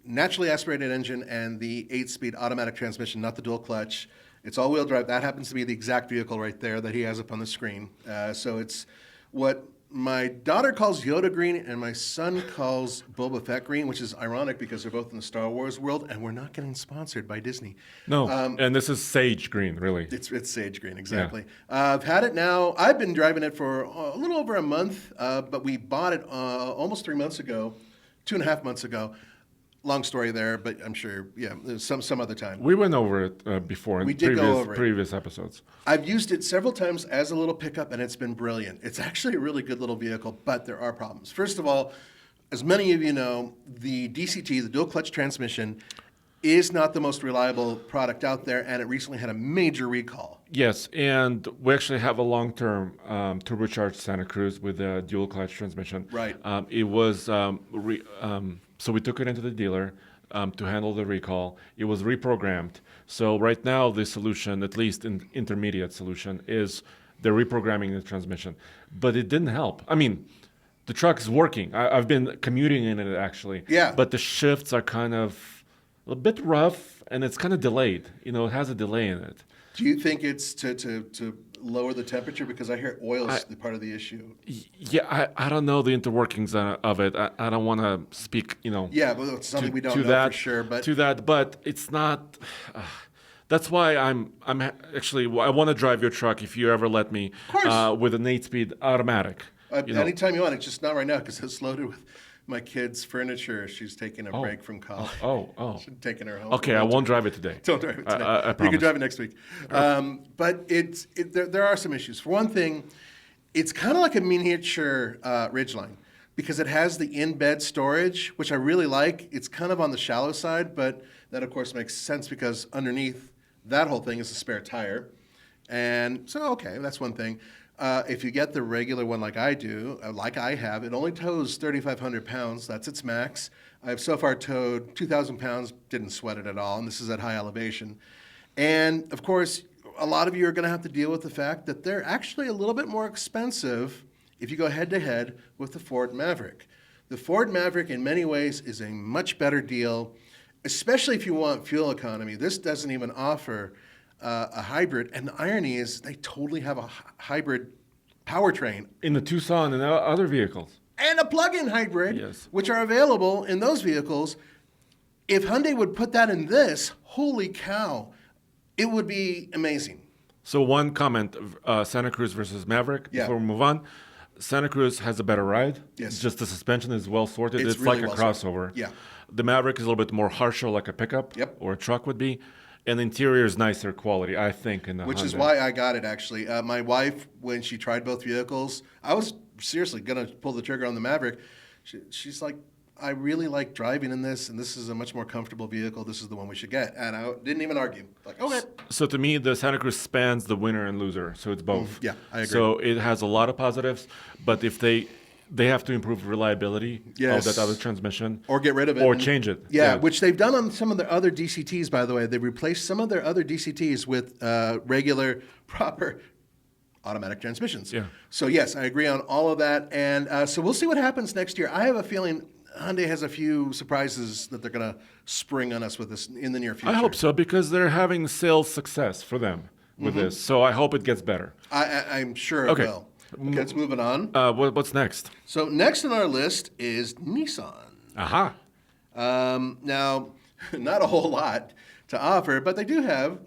naturally aspirated engine and the 8-speed automatic transmission, not the dual clutch. It's all-wheel drive. That happens to be the exact vehicle right there that he has up on the screen. So it's what my daughter calls Yoda green and my son calls Boba Fett green, which is ironic because they're both in the Star Wars world, and we're not getting sponsored by Disney. No, and this is sage green, really. It's sage green, exactly. Yeah. I've had it now. I've been driving it for a little over a month, but we bought it almost 3 months ago, 2.5 months ago. Long story there, but I'm sure, some other time. We went over it before in previous episodes. I've used it several times as a little pickup, and it's been brilliant. It's actually a really good little vehicle, but there are problems. First of all, as many of you know, the DCT, the dual clutch transmission, is not the most reliable product out there, and it recently had a major recall. Yes, and we actually have a long-term turbocharged Santa Cruz with a dual clutch transmission. Right. It was so we took it into the dealer to handle the recall. It was reprogrammed. So right now the solution, at least in intermediate solution, is they're reprogramming the transmission. But it didn't help. I mean, the truck is working. I've been commuting in it actually. Yeah. But the shifts are kind of a bit rough, and it's kind of delayed. It has a delay in it. Do you think it's to lower the temperature? Because I hear oil is part of the issue. Yeah, I don't know the interworkings of it. I don't want to speak, Yeah, but it's something we don't know for sure. But it's not. That's why I'm actually. I want to drive your truck if you ever let me. Of course. With an 8-speed automatic. Anytime you want. It's just not right now because it's loaded with my kid's furniture. She's taking a break from college. Oh. She's taking her home. Okay, I won't drive it today. Don't drive it today. I promise. You can drive it next week. But there are some issues. For one thing, it's kind of like a miniature Ridgeline because it has the in-bed storage, which I really like. It's kind of on the shallow side, but that, of course, makes sense because underneath that whole thing is a spare tire. And so, okay, that's one thing. If you get the regular one like I do, like I have, it only tows 3,500 pounds. That's its max. I've so far towed 2,000 pounds, didn't sweat it at all, and this is at high elevation. And, of course, a lot of you are going to have to deal with the fact that they're actually a little bit more expensive if you go head-to-head with the Ford Maverick. The Ford Maverick, in many ways, is a much better deal, especially if you want fuel economy. This doesn't even offer a hybrid, and the irony is they totally have a hybrid powertrain. In the Tucson and other vehicles. And a plug-in hybrid, yes, which are available in those vehicles. If Hyundai would put that in this, holy cow, it would be amazing. So one comment, Santa Cruz versus Maverick, before we move on. Santa Cruz has a better ride. Yes. Just the suspension is well sorted. It's really like a crossover. Yeah. The Maverick is a little bit more harsher, like a pickup or a truck would be. And the interior is nicer quality, I think, in the Which Hyundai. is why I got it, actually. My wife, when she tried both vehicles, I was seriously going to pull the trigger on the Maverick. She's like, I really like driving in this, and this is a much more comfortable vehicle. This is the one we should get. And I didn't even argue. Like, okay. So to me, the Santa Cruz spans the winner and loser, so it's both. Yeah, I agree. So it has a lot of positives, but if they have to improve reliability of that other transmission. Or get rid of it. Or change it. Yeah, which they've done on some of their other DCTs, by the way. They've replaced some of their other DCTs with regular, proper automatic transmissions. Yeah. So, yes, I agree on all of that. And so we'll see what happens next year. I have a feeling Hyundai has a few surprises that they're going to spring on us with this in the near future. I hope so, because they're having sales success for them with this. So I hope it gets better. I'm sure it will. Okay, let's move it on. What's next? So next on our list is Nissan. Aha. Now, not a whole lot to offer, but they do have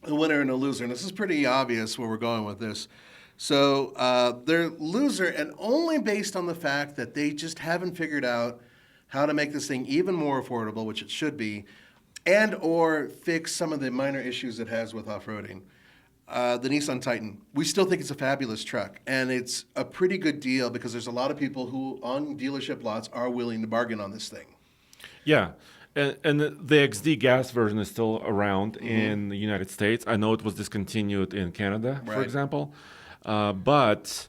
a winner and a loser. And this is pretty obvious where we're going with this. So they're loser, and only based on the fact that they just haven't figured out how to make this thing even more affordable, which it should be, and or fix some of the minor issues it has with off-roading. The Nissan Titan, we still think it's a fabulous truck, and it's a pretty good deal because there's a lot of people who on dealership lots are willing to bargain on this thing. Yeah, and the XD gas version is still around in the United States. I know it was discontinued in Canada, for example, but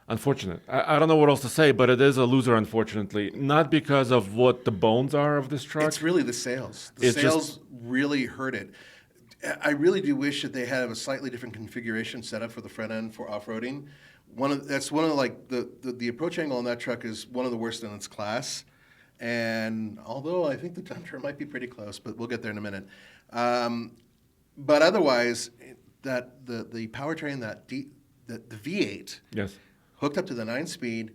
unfortunate. I don't know what else to say, but it is a loser, unfortunately, not because of what the bones are of this truck. It's really the sales. The sales really hurt it. I really do wish that they had a slightly different configuration set up for the front end for off-roading. The approach angle on that truck is one of the worst in its class. And although I think the Tundra might be pretty close, but we'll get there in a minute. But otherwise, that the powertrain, the V8, hooked up to the 9-speed.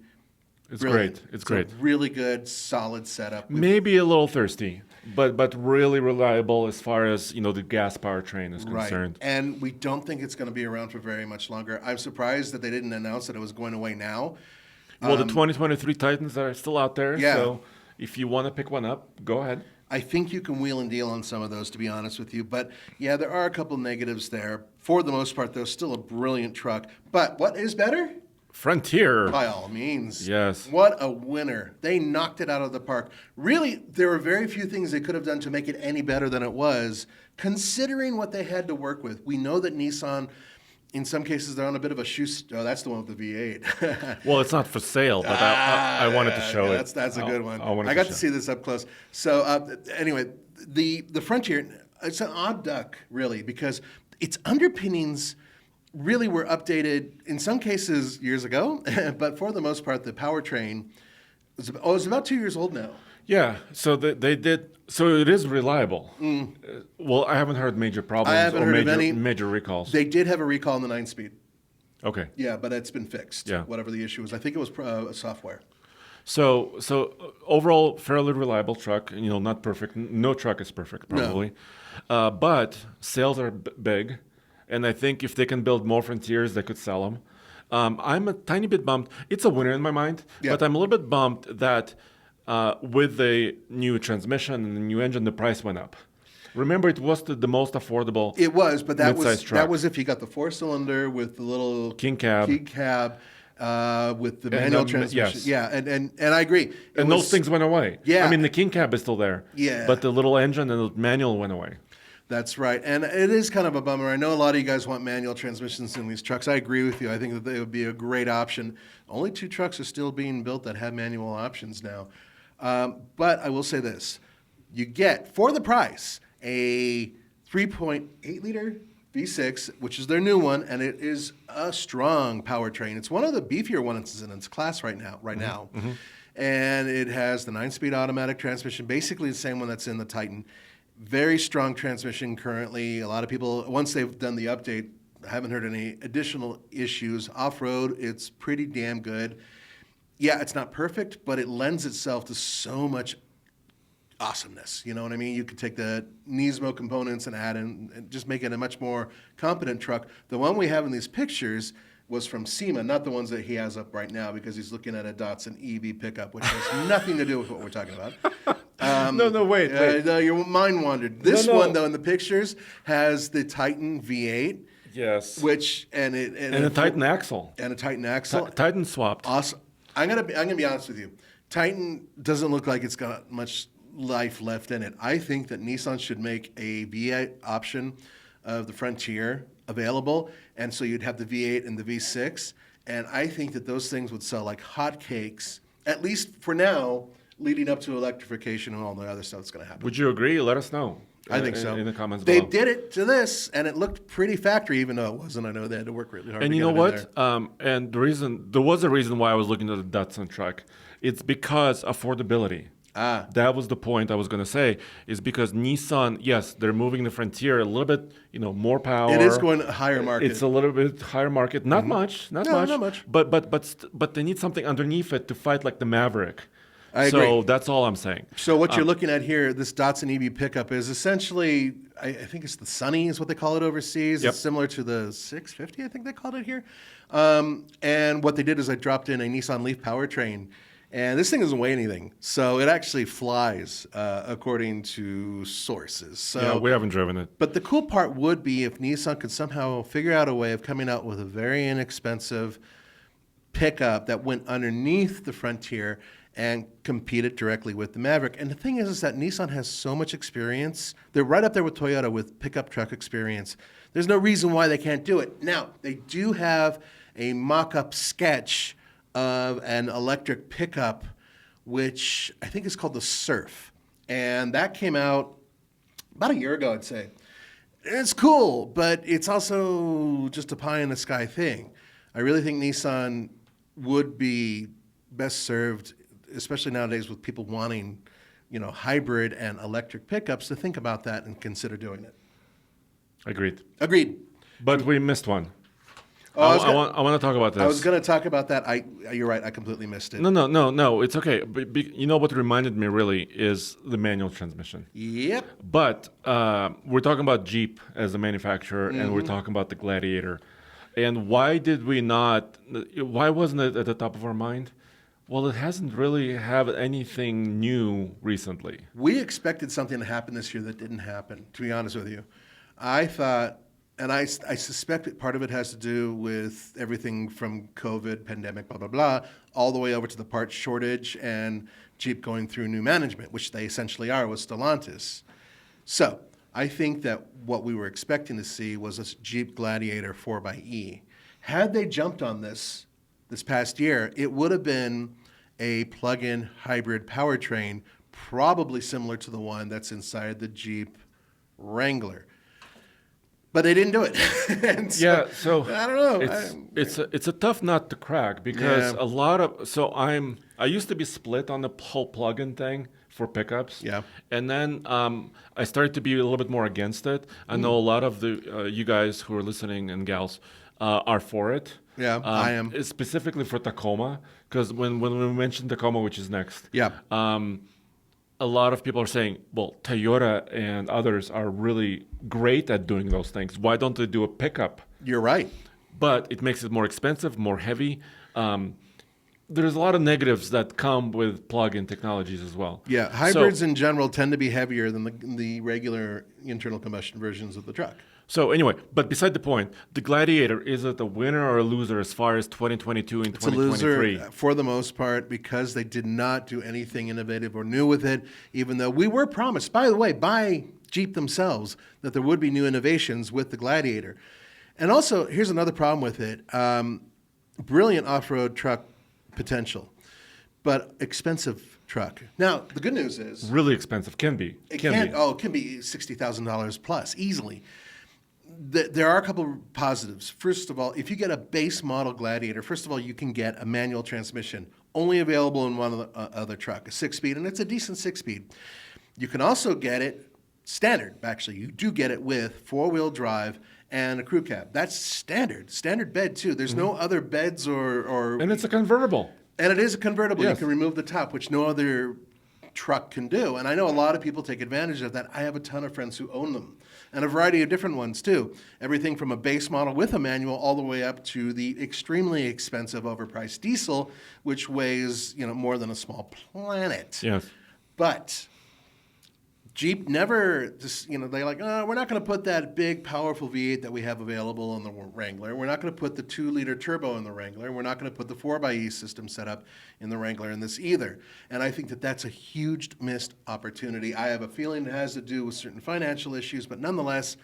It's Brilliant. great. It's great. A really good, solid setup. Maybe a little thirsty, but really reliable as far as the gas powertrain is concerned. Right. And we don't think it's going to be around for very much longer. I'm surprised that they didn't announce that it was going away now. Well, the 2023 Titans are still out there. Yeah. So if you want to pick one up, go ahead. I think you can wheel and deal on some of those, to be honest with you. But yeah, there are a couple negatives there. For the most part, though, still a brilliant truck. But what is better? Frontier. By all means. Yes. What a winner. They knocked it out of the park. Really, there were very few things they could have done to make it any better than it was, considering what they had to work with. We know that Nissan, in some cases, they're on a bit of a shoe... Oh, that's the one with the V8. Well, it's not for sale, but I wanted to show it. That's a good one. I got to see this up close. So anyway, the Frontier, it's an odd duck, really, because its underpinnings really were updated in some cases years ago, but for the most part, the powertrain is about 2 years old now. Yeah, so they did. So it is reliable. Well, I haven't heard major problems. I haven't heard of any major recalls. They did have a recall in the 9-speed. Okay. Yeah, but it's been fixed. Yeah. Whatever the issue was, I think it was software. So overall, fairly reliable truck. Not perfect. No truck is perfect, probably. No. But sales are big. And I think if they can build more Frontiers, they could sell them. I'm a tiny bit bummed. It's a winner in my mind, but I'm a little bit bummed that with the new transmission and the new engine, the price went up. Remember, it was the most affordable. It was, but that truck. was if you got the 4-cylinder with the little king cab, with the manual transmission. Yes. Yeah, and I agree. Those things went away. Yeah. I mean, the king cab is still there. Yeah. But the little engine and the manual went away. That's right. And it is kind of a bummer. I know a lot of you guys want manual transmissions in these trucks. I agree with you. I think that they would be a great option. Only 2 trucks are still being built that have manual options now. But I will say this. You get, for the price, a 3.8-liter V6, which is their new one, and it is a strong powertrain. It's one of the beefier ones in its class right now. Mm-hmm. And it has the 9-speed automatic transmission, basically the same one that's in the Titan. Very strong transmission currently. A lot of people, once they've done the update, haven't heard any additional issues. Off-road, it's pretty damn good. Yeah, it's not perfect, but it lends itself to so much awesomeness. You know what I mean? You could take the Nismo components and add in and just make it a much more competent truck. The one we have in these pictures was from SEMA, not the ones that he has up right now, because he's looking at a Datsun EV pickup, which has nothing to do with what we're talking about. Wait. No, your mind wandered. This one, though, in the pictures, has the Titan V8. Yes. Which and a Titan axle. And a Titan axle. Titan swapped. Awesome. I'm gonna be honest with you. Titan doesn't look like it's got much life left in it. I think that Nissan should make a V8 option of the Frontier available, and so you'd have the V8 and the V6, and I think that those things would sell like hotcakes, at least for now, leading up to electrification and all the other stuff that's going to happen. Would you agree? Let us know. I think so. In the comments below. They did it to this, and it looked pretty factory, even though it wasn't. I know they had to work really hard. And to you get know it what? And there was a reason why I was looking at the Datsun truck. It's because affordability. That was the point I was going to say, is because Nissan, yes, they're moving the Frontier a little bit, more power. It is going higher market. It's a little bit higher market. Not much. Not much. But they need something underneath it to fight like the Maverick. I agree. So that's all I'm saying. So what you're looking at here, this Datsun EV pickup is essentially, I think it's the Sunny is what they call it overseas. Yep. It's similar to the 650, I think they called it here. And what they did is I dropped in a Nissan Leaf powertrain. And this thing doesn't weigh anything, so it actually flies, according to sources. So, yeah, we haven't driven it. But the cool part would be if Nissan could somehow figure out a way of coming out with a very inexpensive pickup that went underneath the Frontier and competed directly with the Maverick. And the thing is that Nissan has so much experience. They're right up there with Toyota with pickup truck experience. There's no reason why they can't do it. Now, they do have a mock-up sketch of an electric pickup, which I think is called the Surf. And that came out about a year ago, I'd say. It's cool, but it's also just a pie-in-the-sky thing. I really think Nissan would be best served, especially nowadays with people wanting, hybrid and electric pickups, to think about that and consider doing it. Agreed. Agreed. But we missed one. I want to talk about this. I was going to talk about that. You're right. I completely missed it. No. It's okay. But you know what reminded me really is the manual transmission. Yep. But we're talking about Jeep as a manufacturer, and we're talking about the Gladiator. And why wasn't it at the top of our mind? Well, it hasn't really had anything new recently. We expected something to happen this year that didn't happen, to be honest with you. I thought, and I suspect that part of it has to do with everything from COVID, pandemic, blah, blah, blah, all the way over to the parts shortage and Jeep going through new management, which they essentially are with Stellantis. So I think that what we were expecting to see was this Jeep Gladiator 4xe. Had they jumped on this past year, it would have been a plug-in hybrid powertrain, probably similar to the one that's inside the Jeep Wrangler. But they didn't do it. So I don't know. It's a tough nut to crack because I used to be split on the whole plug-in thing for pickups. Yeah. And then I started to be a little bit more against it. I know a lot of the you guys who are listening and gals are for it. Yeah, I am. Specifically for Tacoma, because when we mentioned Tacoma, which is next, a lot of people are saying, well, Toyota and others are really great at doing those things. Why don't they do a pickup? You're right. But it makes it more expensive, more heavy. There's a lot of negatives that come with plug-in technologies as well. Yeah, hybrids in general tend to be heavier than the regular internal combustion versions of the truck. So anyway, but beside the point, the Gladiator, is it a winner or a loser as far as 2022 and 2023? It's a loser for the most part because they did not do anything innovative or new with it, even though we were promised, by the way, by Jeep themselves, that there would be new innovations with the Gladiator. And also, here's another problem with it. Brilliant off-road truck potential, but expensive truck. Now, the good news is... Really expensive. Can be. It can be $60,000 plus, easily. There are a couple of positives. First of all, if you get a base model Gladiator, first of all, you can get a manual transmission, only available in one other truck, a 6-speed, and it's a decent 6-speed. You can also get it standard. Actually, you do get it with 4-wheel drive and a crew cab. That's standard bed too. There's no other beds or... And it's a convertible. And it is a convertible. Yes. You can remove the top, which no other truck can do. And I know a lot of people take advantage of that. I have a ton of friends who own them. And a variety of different ones too. Everything from a base model with a manual all the way up to the extremely expensive overpriced diesel, which weighs, more than a small planet. Yes. But Jeep never, they're like, we're not going to put that big, powerful V8 that we have available in the Wrangler. We're not going to put the 2-liter turbo in the Wrangler. We're not going to put the 4xe system set up in the Wrangler in this either. And I think that that's a huge missed opportunity. I have a feeling it has to do with certain financial issues, but nonetheless,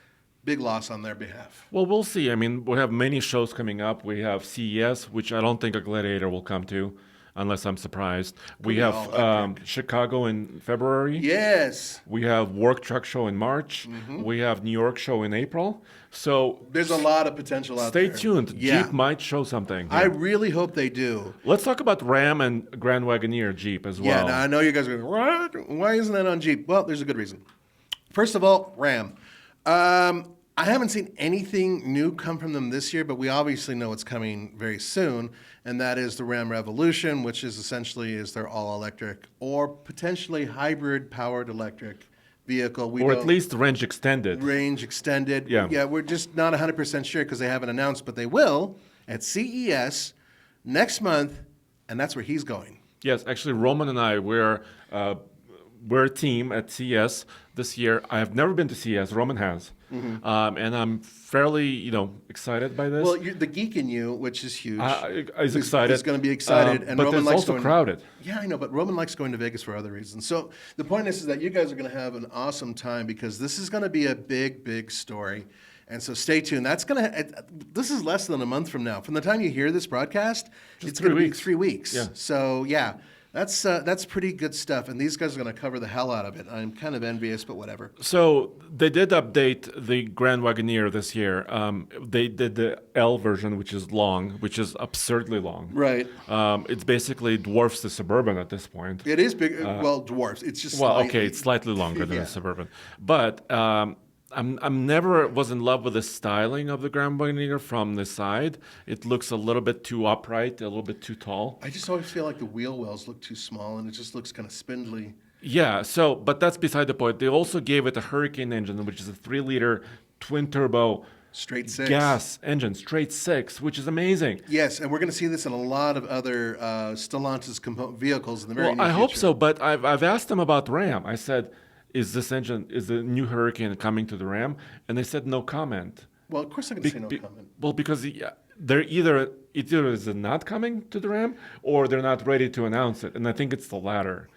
big loss on their behalf. Well, we'll see. I mean, we have many shows coming up. We have CES, which I don't think a Gladiator will come to, unless I'm surprised. We have Chicago in February. Yes. We have Work Truck Show in March. Mm-hmm. We have New York Show in April. So there's a lot of potential out there. Stay tuned. Yeah. Jeep might show something. I really hope they do. Let's talk about Ram and Grand Wagoneer Jeep as well. Yeah, now I know you guys are going, what? Why isn't that on Jeep? Well, there's a good reason. First of all, Ram. I haven't seen anything new come from them this year, but we obviously know it's coming very soon, and that is the Ram Revolution, which is essentially their all-electric or potentially hybrid-powered electric vehicle. Or at least range extended. Range extended. Yeah, we're just not 100% sure because they haven't announced, but they will at CES next month, and that's where he's going. Yes, actually, Roman and I, we're a team at CES this year. I have never been to CES. Roman has. Mm-hmm. And I'm fairly, excited by this. Well, the geek in you, which is huge, is excited. Is going to be excited. And but Roman likes also crowded. Yeah, I know, but Roman likes going to Vegas for other reasons. So the point is that you guys are going to have an awesome time because this is going to be a big, big story. And so stay tuned. This is less than a month from now. From the time you hear this broadcast, it's going to be 3 weeks. Yeah. So, yeah. That's pretty good stuff, and these guys are going to cover the hell out of it. I'm kind of envious, but whatever. So they did update the Grand Wagoneer this year. They did the L version, which is long, which is absurdly long. Right. It's basically dwarfs the Suburban at this point. It is big. Dwarfs. It's just it's slightly longer than the Suburban. But I'm never was in love with the styling of the Grand Wagoneer from the side. It looks a little bit too upright, a little bit too tall. I just always feel like the wheel wells look too small, and it just looks kind of spindly. Yeah, so but that's beside the point. They also gave it a Hurricane engine, which is a 3-liter twin turbo Straight six. gas engine, straight six, which is amazing. Yes, and we're going to see this in a lot of other Stellantis vehicles in the very near I hope future. so, but I've asked them about Ram. I said, is the new Hurricane coming to the Ram? And they said no comment. Well, of course I'm going to say no comment. Well, because they're either is it not coming to the Ram, or they're not ready to announce it. And I think it's the latter,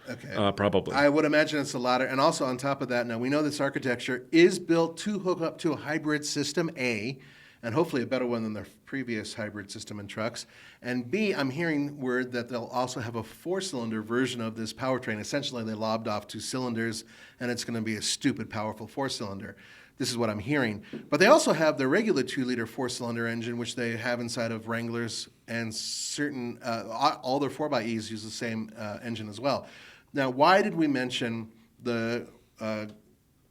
probably. I would imagine it's the latter. And also on top of that, now we know this architecture is built to hook up to a hybrid system, A, and hopefully a better one than their previous hybrid system in trucks. And B, I'm hearing word that they'll also have a 4-cylinder version of this powertrain. Essentially, they lobbed off 2 cylinders, and it's going to be a stupid, powerful 4-cylinder. This is what I'm hearing. But they also have their regular 2-liter 4-cylinder engine, which they have inside of Wranglers, and certain all their 4xEs use the same engine as well. Now, why did we mention the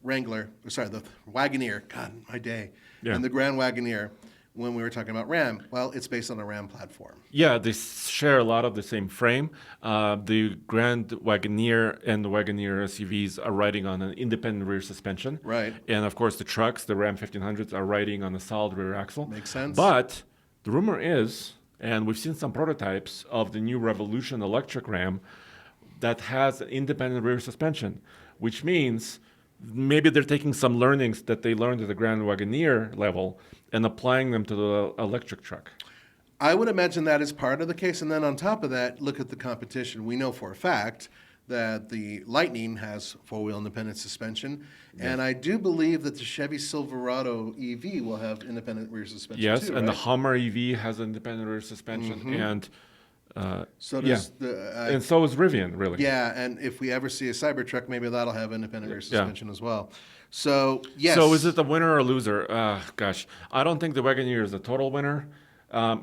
the Wagoneer? God, my day. Yeah. And the Grand Wagoneer when we were talking about Ram? Well, it's based on a Ram platform. Yeah, they share a lot of the same frame. The Grand Wagoneer and the Wagoneer SUVs are riding on an independent rear suspension. Right. And of course, the trucks, the Ram 1500s, are riding on a solid rear axle. Makes sense. But the rumor is, and we've seen some prototypes of the new Revolution electric Ram that has an independent rear suspension, which means maybe they're taking some learnings that they learned at the Grand Wagoneer level and applying them to the electric truck. I would imagine that is part of the case. And then on top of that, look at the competition. We know for a fact that the Lightning has 4-wheel independent suspension. Yeah. And I do believe that the Chevy Silverado EV will have independent rear suspension yes, too, and right? the Hummer EV has independent rear suspension. Mm-hmm. And so does and so is Rivian, really. Yeah, and if we ever see a Cybertruck, maybe that'll have independent rear suspension as well. So, yes. So is it a winner or a loser? Gosh, I don't think the Wagoneer is a total winner.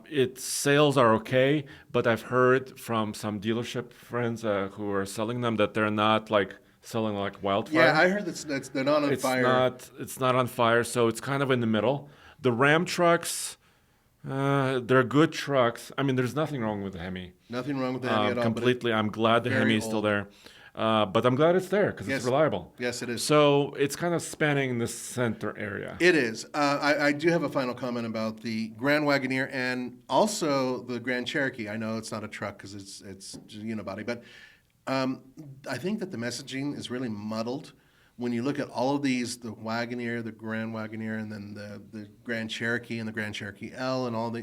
Its sales are okay, but I've heard from some dealership friends who are selling them that they're not like selling like wildfire. Yeah, I heard that they're not on fire. It's not on fire, so it's kind of in the middle. The Ram trucks, they're good trucks. I mean, there's nothing wrong with the Hemi. Nothing wrong with the Hemi at all. Completely. I'm glad the Hemi is still there. But I'm glad it's there because it's reliable. Yes, it is. So it's kind of spanning the center area. It is. I do have a final comment about the Grand Wagoneer and also the Grand Cherokee. I know it's not a truck because it's unibody, but I think that the messaging is really muddled. When you look at all of these, the Wagoneer, the Grand Wagoneer, and then the Grand Cherokee and the Grand Cherokee L and all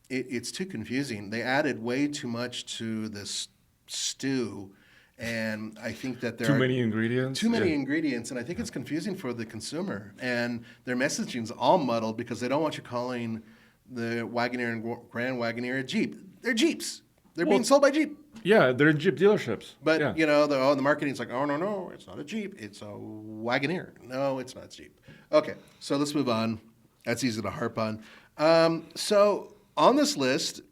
it's too confusing. They added way too much to this stew. And I think that there are too many ingredients, and I think it's confusing for the consumer. And their messaging's all muddled because they don't want you calling the Wagoneer and Grand Wagoneer a Jeep. They're Jeeps. They're being sold by Jeep. Yeah, they're in Jeep dealerships. But the marketing's like, oh no, it's not a Jeep. It's a Wagoneer. No, it's not Jeep. Okay, so let's move on. That's easy to harp on. So on this list,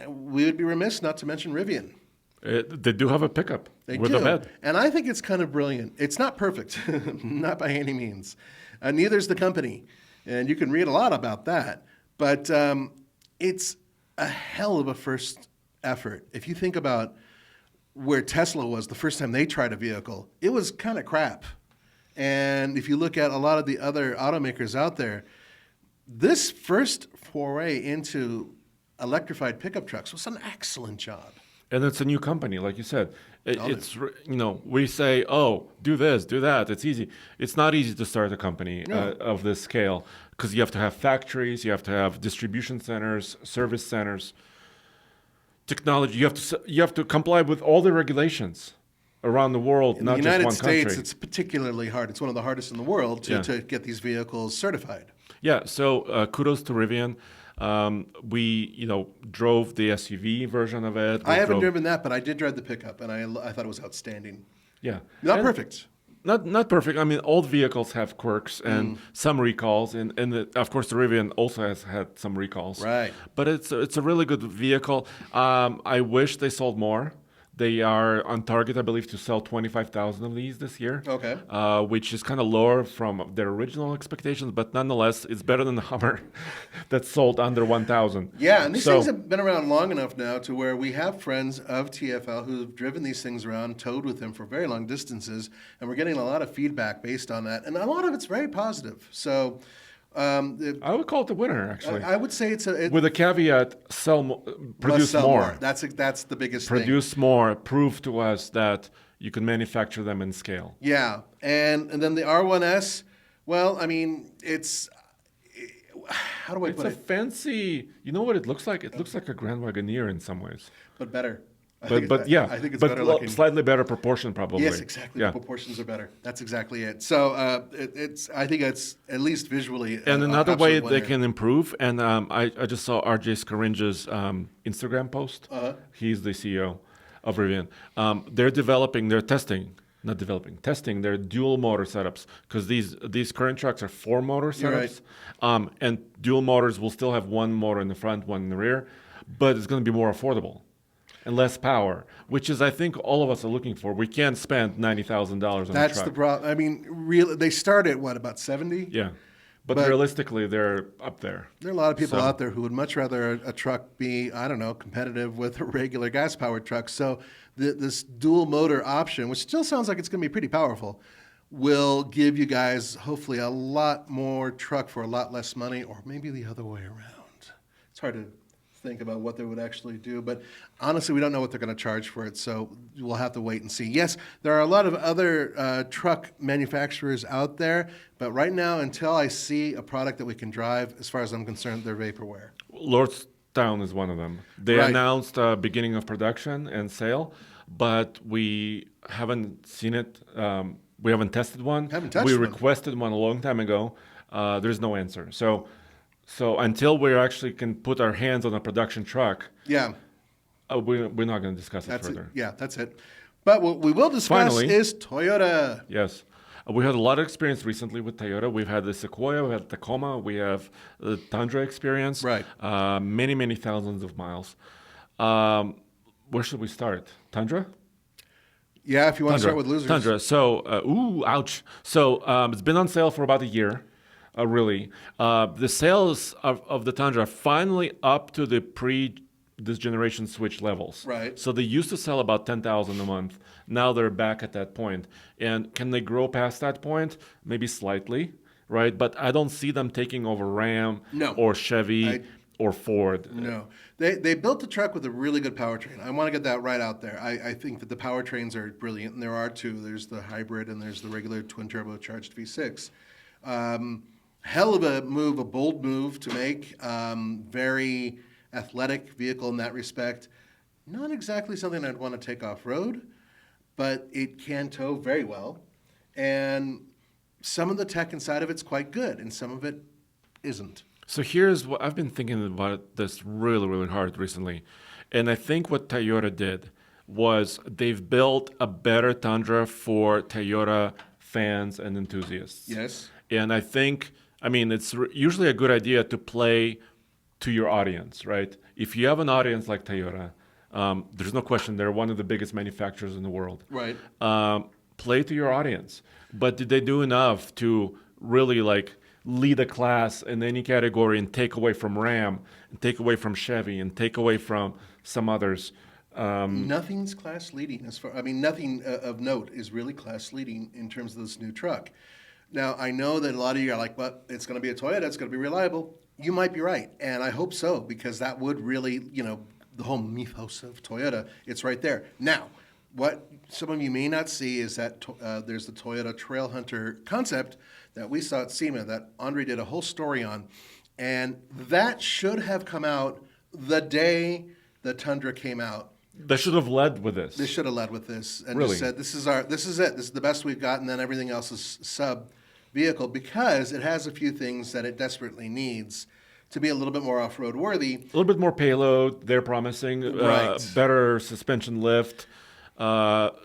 we would be remiss not to mention Rivian. They do have a pickup with a bed. And I think it's kind of brilliant. It's not perfect, not by any means. Neither is the company. And you can read a lot about that. But it's a hell of a first effort. If you think about where Tesla was the first time they tried a vehicle, it was kind of crap. And if you look at a lot of the other automakers out there, this first foray into electrified pickup trucks was an excellent job. And it's a new company, like you said. We say, oh, do this, do that. It's easy. It's not easy to start a company of this scale because you have to have factories, you have to have distribution centers, service centers, technology. You have to comply with all the regulations around the world, not just one country. In the United States, it's particularly hard. It's one of the hardest in the world to get these vehicles certified. Yeah. So kudos to Rivian. We drove the SUV version of it. I haven't driven that, but I did drive the pickup, and I thought it was outstanding. Yeah, not perfect. Not perfect. I mean, old vehicles have quirks and some recalls, and of course the Rivian also has had some recalls. Right. But it's a really good vehicle. I wish they sold more. They are on target, I believe, to sell 25,000 of these this year. Okay. Which is kind of lower from their original expectations, but nonetheless, it's better than the Hummer that sold under 1,000. Yeah, and these things have been around long enough now to where we have friends of TFL who've driven these things around, towed with them for very long distances, and we're getting a lot of feedback based on that, and a lot of it's very positive. So. I would call it the winner, actually. I would say it's with a caveat: produce more. That's the biggest thing. Produce more. Prove to us that you can manufacture them in scale. Yeah, and then the R1S. Well, I mean, it's how do I put it? It's a fancy. You know what it looks like? It looks like a Grand Wagoneer in some ways, but better. I think it's better looking. Slightly better proportion, probably. Yes, exactly. Yeah. The proportions are better. That's exactly it. So I think it's at least visually. And another way they can improve, and I just saw RJ Scaringe's Instagram post. He's the CEO of Rivian. They're testing their dual motor setups, because these current trucks are 4 motor setups, right. And dual motors will still have one motor in the front, one in the rear, but it's going to be more affordable and less power, which is, I think, all of us are looking for. We can't spend $90,000 on a truck. That's the problem. I mean, really, they start at what, about 70? Yeah, but realistically, they're up there. There are a lot of people out there who would much rather a truck be, I don't know, competitive with a regular gas-powered truck. So this dual motor option, which still sounds like it's going to be pretty powerful, will give you guys hopefully a lot more truck for a lot less money, or maybe the other way around. It's hard to think about what they would actually do, but honestly, we don't know what they're going to charge for it, so we'll have to wait and see. Yes, there are a lot of other truck manufacturers out there, but right now, until I see a product that we can drive, as far as I'm concerned, they're vaporware. Lordstown is one of them. They announced beginning of production and sale, but we haven't seen it. We haven't tested one. We requested one a long time ago. There's no answer. So until we actually can put our hands on a production truck, we're not going to discuss it further. That's it. But what we will discuss is Toyota. Yes. We had a lot of experience recently with Toyota. We've had the Sequoia, we had Tacoma, we have the Tundra experience. Right. Many, many thousands of miles. Where should we start? Tundra? Yeah, if you want to start with losers. Tundra. So, ouch. So it's been on sale for about a year. Really. The sales of the Tundra are finally up to the this generation switch levels. Right. So they used to sell about 10,000 a month. Now they're back at that point. And can they grow past that point? Maybe slightly, right? But I don't see them taking over Ram or Chevy or Ford. No. They built the truck with a really good powertrain. I want to get that right out there. I think that the powertrains are brilliant, and there are two. There's the hybrid and there's the regular twin turbocharged V6. Hell of a move, a bold move to make. Very athletic vehicle in that respect. Not exactly something I'd want to take off-road, but it can tow very well. And some of the tech inside of it's quite good, and some of it isn't. So here's what I've been thinking about this really, really hard recently. And I think what Toyota did was they've built a better Tundra for Toyota fans and enthusiasts. Yes. And I think, it's usually a good idea to play to your audience, right? If you have an audience like Toyota, there's no question they're one of the biggest manufacturers in the world. Right. Play to your audience. But did they do enough to really lead a class in any category and take away from Ram, and take away from Chevy, and take away from some others? Nothing's class leading nothing of note is really class leading in terms of this new truck. Now, I know that a lot of you are like, but it's going to be a Toyota, it's going to be reliable. You might be right, and I hope so, because that would really, the whole mythos of Toyota, it's right there. Now, what some of you may not see is that there's the Toyota Trailhunter concept that we saw at SEMA that Andre did a whole story on, and that should have come out the day the Tundra came out. They should have led with this. They should have led with this and really? Just said, this is it. This is the best we've got, and then everything else is sub-vehicle, because it has a few things that it desperately needs to be a little bit more off-road worthy. A little bit more payload, they're promising. Better suspension lift.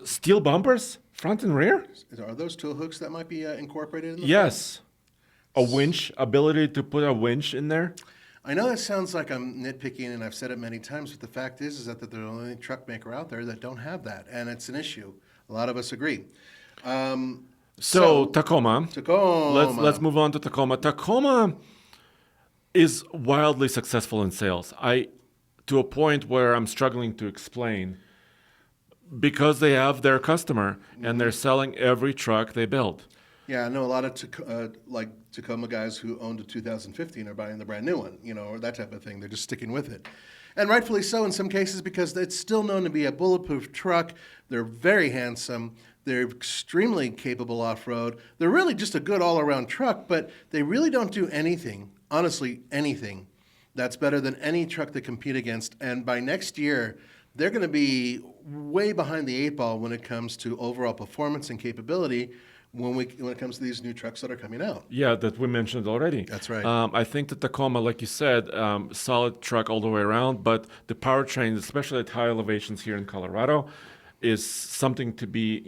Steel bumpers, front and rear. Are those tow hooks that might be incorporated in the Yes. Front? A winch, ability to put a winch in there. I know that sounds like I'm nitpicking, and I've said it many times, but the fact is that they're the only truck maker out there that don't have that, and it's an issue. A lot of us agree. So Tacoma. Tacoma. Let's move on to Tacoma. Tacoma is wildly successful in sales. To a point where I'm struggling to explain, because they have their customer and they're selling every truck they build. Yeah, I know a lot of Tacoma guys who owned a 2015 are buying the brand new one, or that type of thing. They're just sticking with it. And rightfully so in some cases, because it's still known to be a bulletproof truck. They're very handsome. They're extremely capable off-road. They're really just a good all-around truck, but they really don't do anything, honestly, anything that's better than any truck they compete against. And by next year, they're going to be way behind the eight ball when it comes to overall performance and capability when it comes to these new trucks that are coming out. Yeah, that we mentioned already. That's right. I think the Tacoma, like you said, solid truck all the way around, but the powertrain, especially at high elevations here in Colorado, is something to be,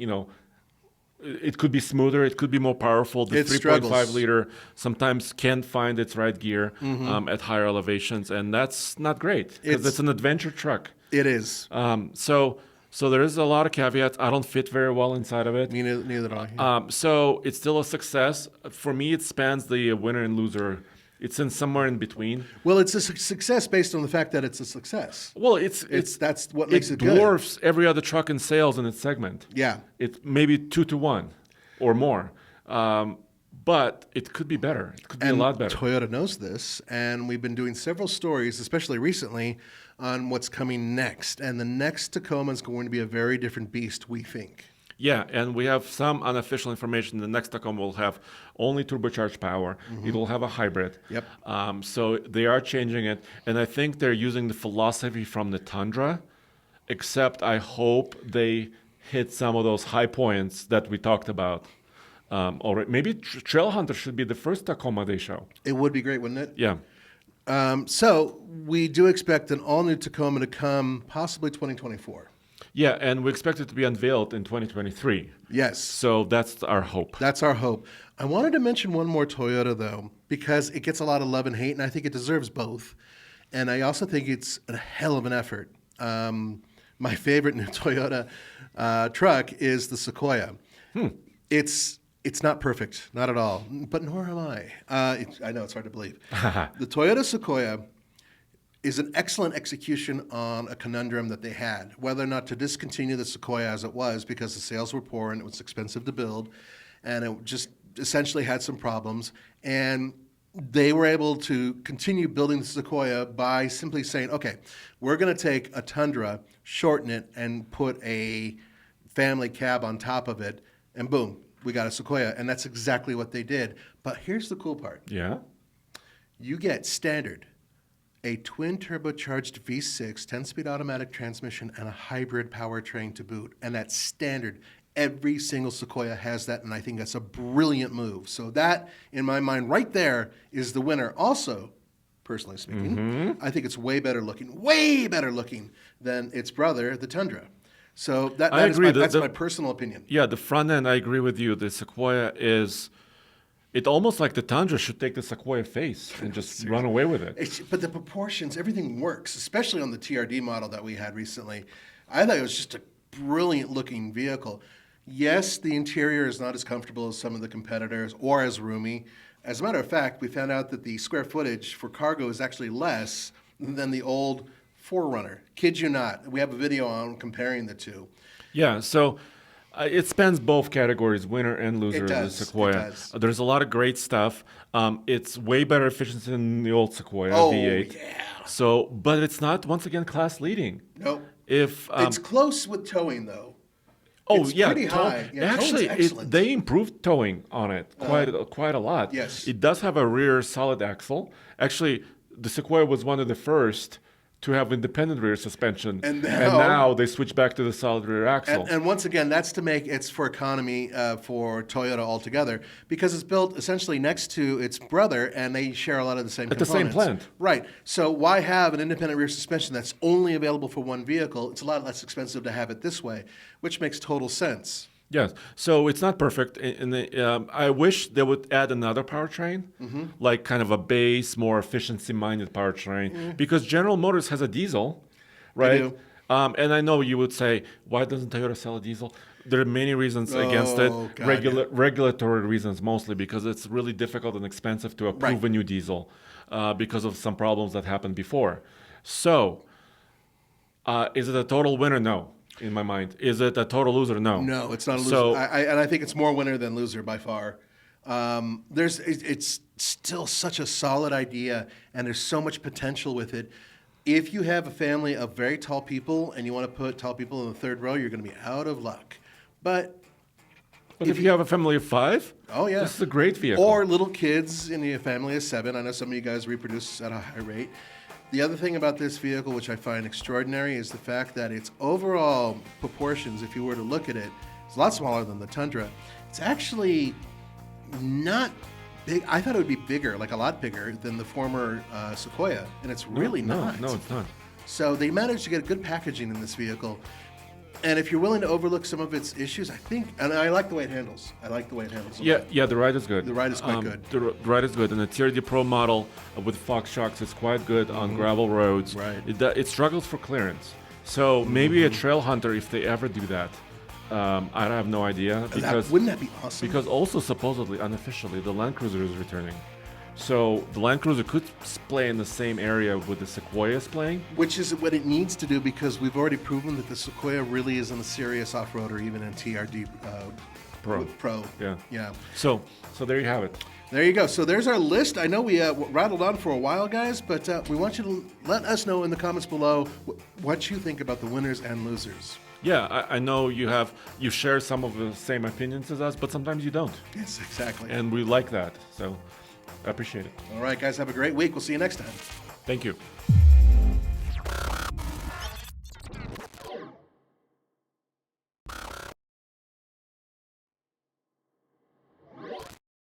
it could be smoother, it could be more powerful. The 3.5 liter sometimes can't find its right gear at higher elevations, and that's not great because it's an adventure truck. It is. So there is a lot of caveats. I don't fit very well inside of it. Neither do I. Yeah. So it's still a success. For me, it spans the winner and loser. It's in somewhere in between. Well, it's a success based on the fact that it's a success. Well, that's what makes it good. It dwarfs every other truck in sales in its segment. Yeah. It's maybe 2-1 or more. But it could be better. It could be a lot better. Toyota knows this, and we've been doing several stories, especially recently, on what's coming next. And the next Tacoma is going to be a very different beast, we think. Yeah, and we have some unofficial information. The next Tacoma will have only turbocharged power. It will have a hybrid. Yep. So they are changing it. And I think they're using the philosophy from the Tundra, except I hope they hit some of those high points that we talked about. Or maybe Trail Hunter should be the first Tacoma they show. It would be great, wouldn't it? Yeah. So we do expect an all-new Tacoma to come possibly 2024. Yeah, and we expect it to be unveiled in 2023. Yes. So that's our hope. That's our hope. I wanted to mention one more Toyota, though, because it gets a lot of love and hate, and I think it deserves both. And I also think it's a hell of an effort. My favorite new Toyota truck is the Sequoia. It's not perfect, not at all, but nor am I. I know, it's hard to believe. The Toyota Sequoia is an excellent execution on a conundrum that they had, whether or not to discontinue the Sequoia as it was because the sales were poor and it was expensive to build, and it just essentially had some problems. And they were able to continue building the Sequoia by simply saying, okay, we're going to take a Tundra, shorten it, and put a family cab on top of it, and boom, we got a Sequoia. And that's exactly what they did. But here's the cool part. Yeah. You get standard, a twin turbocharged V6, 10-speed automatic transmission, and a hybrid powertrain to boot. And that's standard. Every single Sequoia has that, and I think that's a brilliant move. So that, in my mind, right there is the winner. Also, personally speaking, I think it's way better looking than its brother, the Tundra. So that's my personal opinion. Yeah, the front end, I agree with you. The Sequoia is... It almost like the Tundra should take the Sequoia face and just run away with it. But the proportions, everything works, especially on the TRD model that we had recently. I thought it was just a brilliant-looking vehicle. Yes, the interior is not as comfortable as some of the competitors or as roomy. As a matter of fact, we found out that the square footage for cargo is actually less than the old 4Runner. Kid you not. We have a video on comparing the two. Yeah, so... it spans both categories, winner and loser, the Sequoia. There's a lot of great stuff. It's way better efficiency than the old Sequoia V8. Yeah. So, but it's not, once again, class leading. Nope. If it's close with towing, though. Oh, it's yeah. Pretty high. Yeah, actually, they improved towing on it quite a lot. Yes. It does have a rear solid axle. Actually, the Sequoia was one of the first to have independent rear suspension, and now they switch back to the solid rear axle. And once again, that's to make it's for economy for Toyota altogether, because it's built essentially next to its brother, and they share a lot of the same components. At the same plant. Right. So why have an independent rear suspension that's only available for one vehicle? It's a lot less expensive to have it this way, which makes total sense. Yes. So it's not perfect. I wish they would add another powertrain, like kind of a base, more efficiency-minded powertrain, because General Motors has a diesel, right? do. And I know you would say, why doesn't Toyota sell a diesel? There are many reasons against it. God, Regulatory reasons mostly, because it's really difficult and expensive to approve a new diesel because of some problems that happened before. So, is it a total winner? No. In my mind, is it a total loser? No. No, it's not a loser. So, And I think it's more winner than loser by far. It's still such a solid idea, and there's so much potential with it. If you have a family of very tall people and you want to put tall people in the third row, you're going to be out of luck. But if you have a family of 5, oh yeah, this is a great vehicle. Or little kids in your family of 7. I know some of you guys reproduce at a high rate. The other thing about this vehicle, which I find extraordinary, is the fact that its overall proportions, if you were to look at it, it's a lot smaller than the Tundra. It's actually not big. I thought it would be bigger, like a lot bigger than the former Sequoia, and it's really not. No, it's not. So they managed to get good packaging in this vehicle. And if you're willing to overlook some of its issues, I think, and I like the way it handles. I like the way it handles. Yeah, the ride is good. The ride is quite good. The ride is good, and the TRD Pro model with Fox shocks is quite good on gravel roads. Right. It struggles for clearance. So maybe a trail hunter, if they ever do that, I have no idea. Because wouldn't that be awesome? Because also supposedly, unofficially, the Land Cruiser is returning. So the Land Cruiser could play in the same area with the Sequoia is playing. Which is what it needs to do, because we've already proven that the Sequoia really isn't a serious off-roader, even in TRD Pro. Yeah. So there you have it. There you go. So there's our list. I know we rattled on for a while, guys, but we want you to let us know in the comments below what you think about the winners and losers. Yeah, I know you share some of the same opinions as us, but sometimes you don't. Yes, exactly. And we like that. So I appreciate it. All right, guys, have a great week. We'll see you next time. Thank you.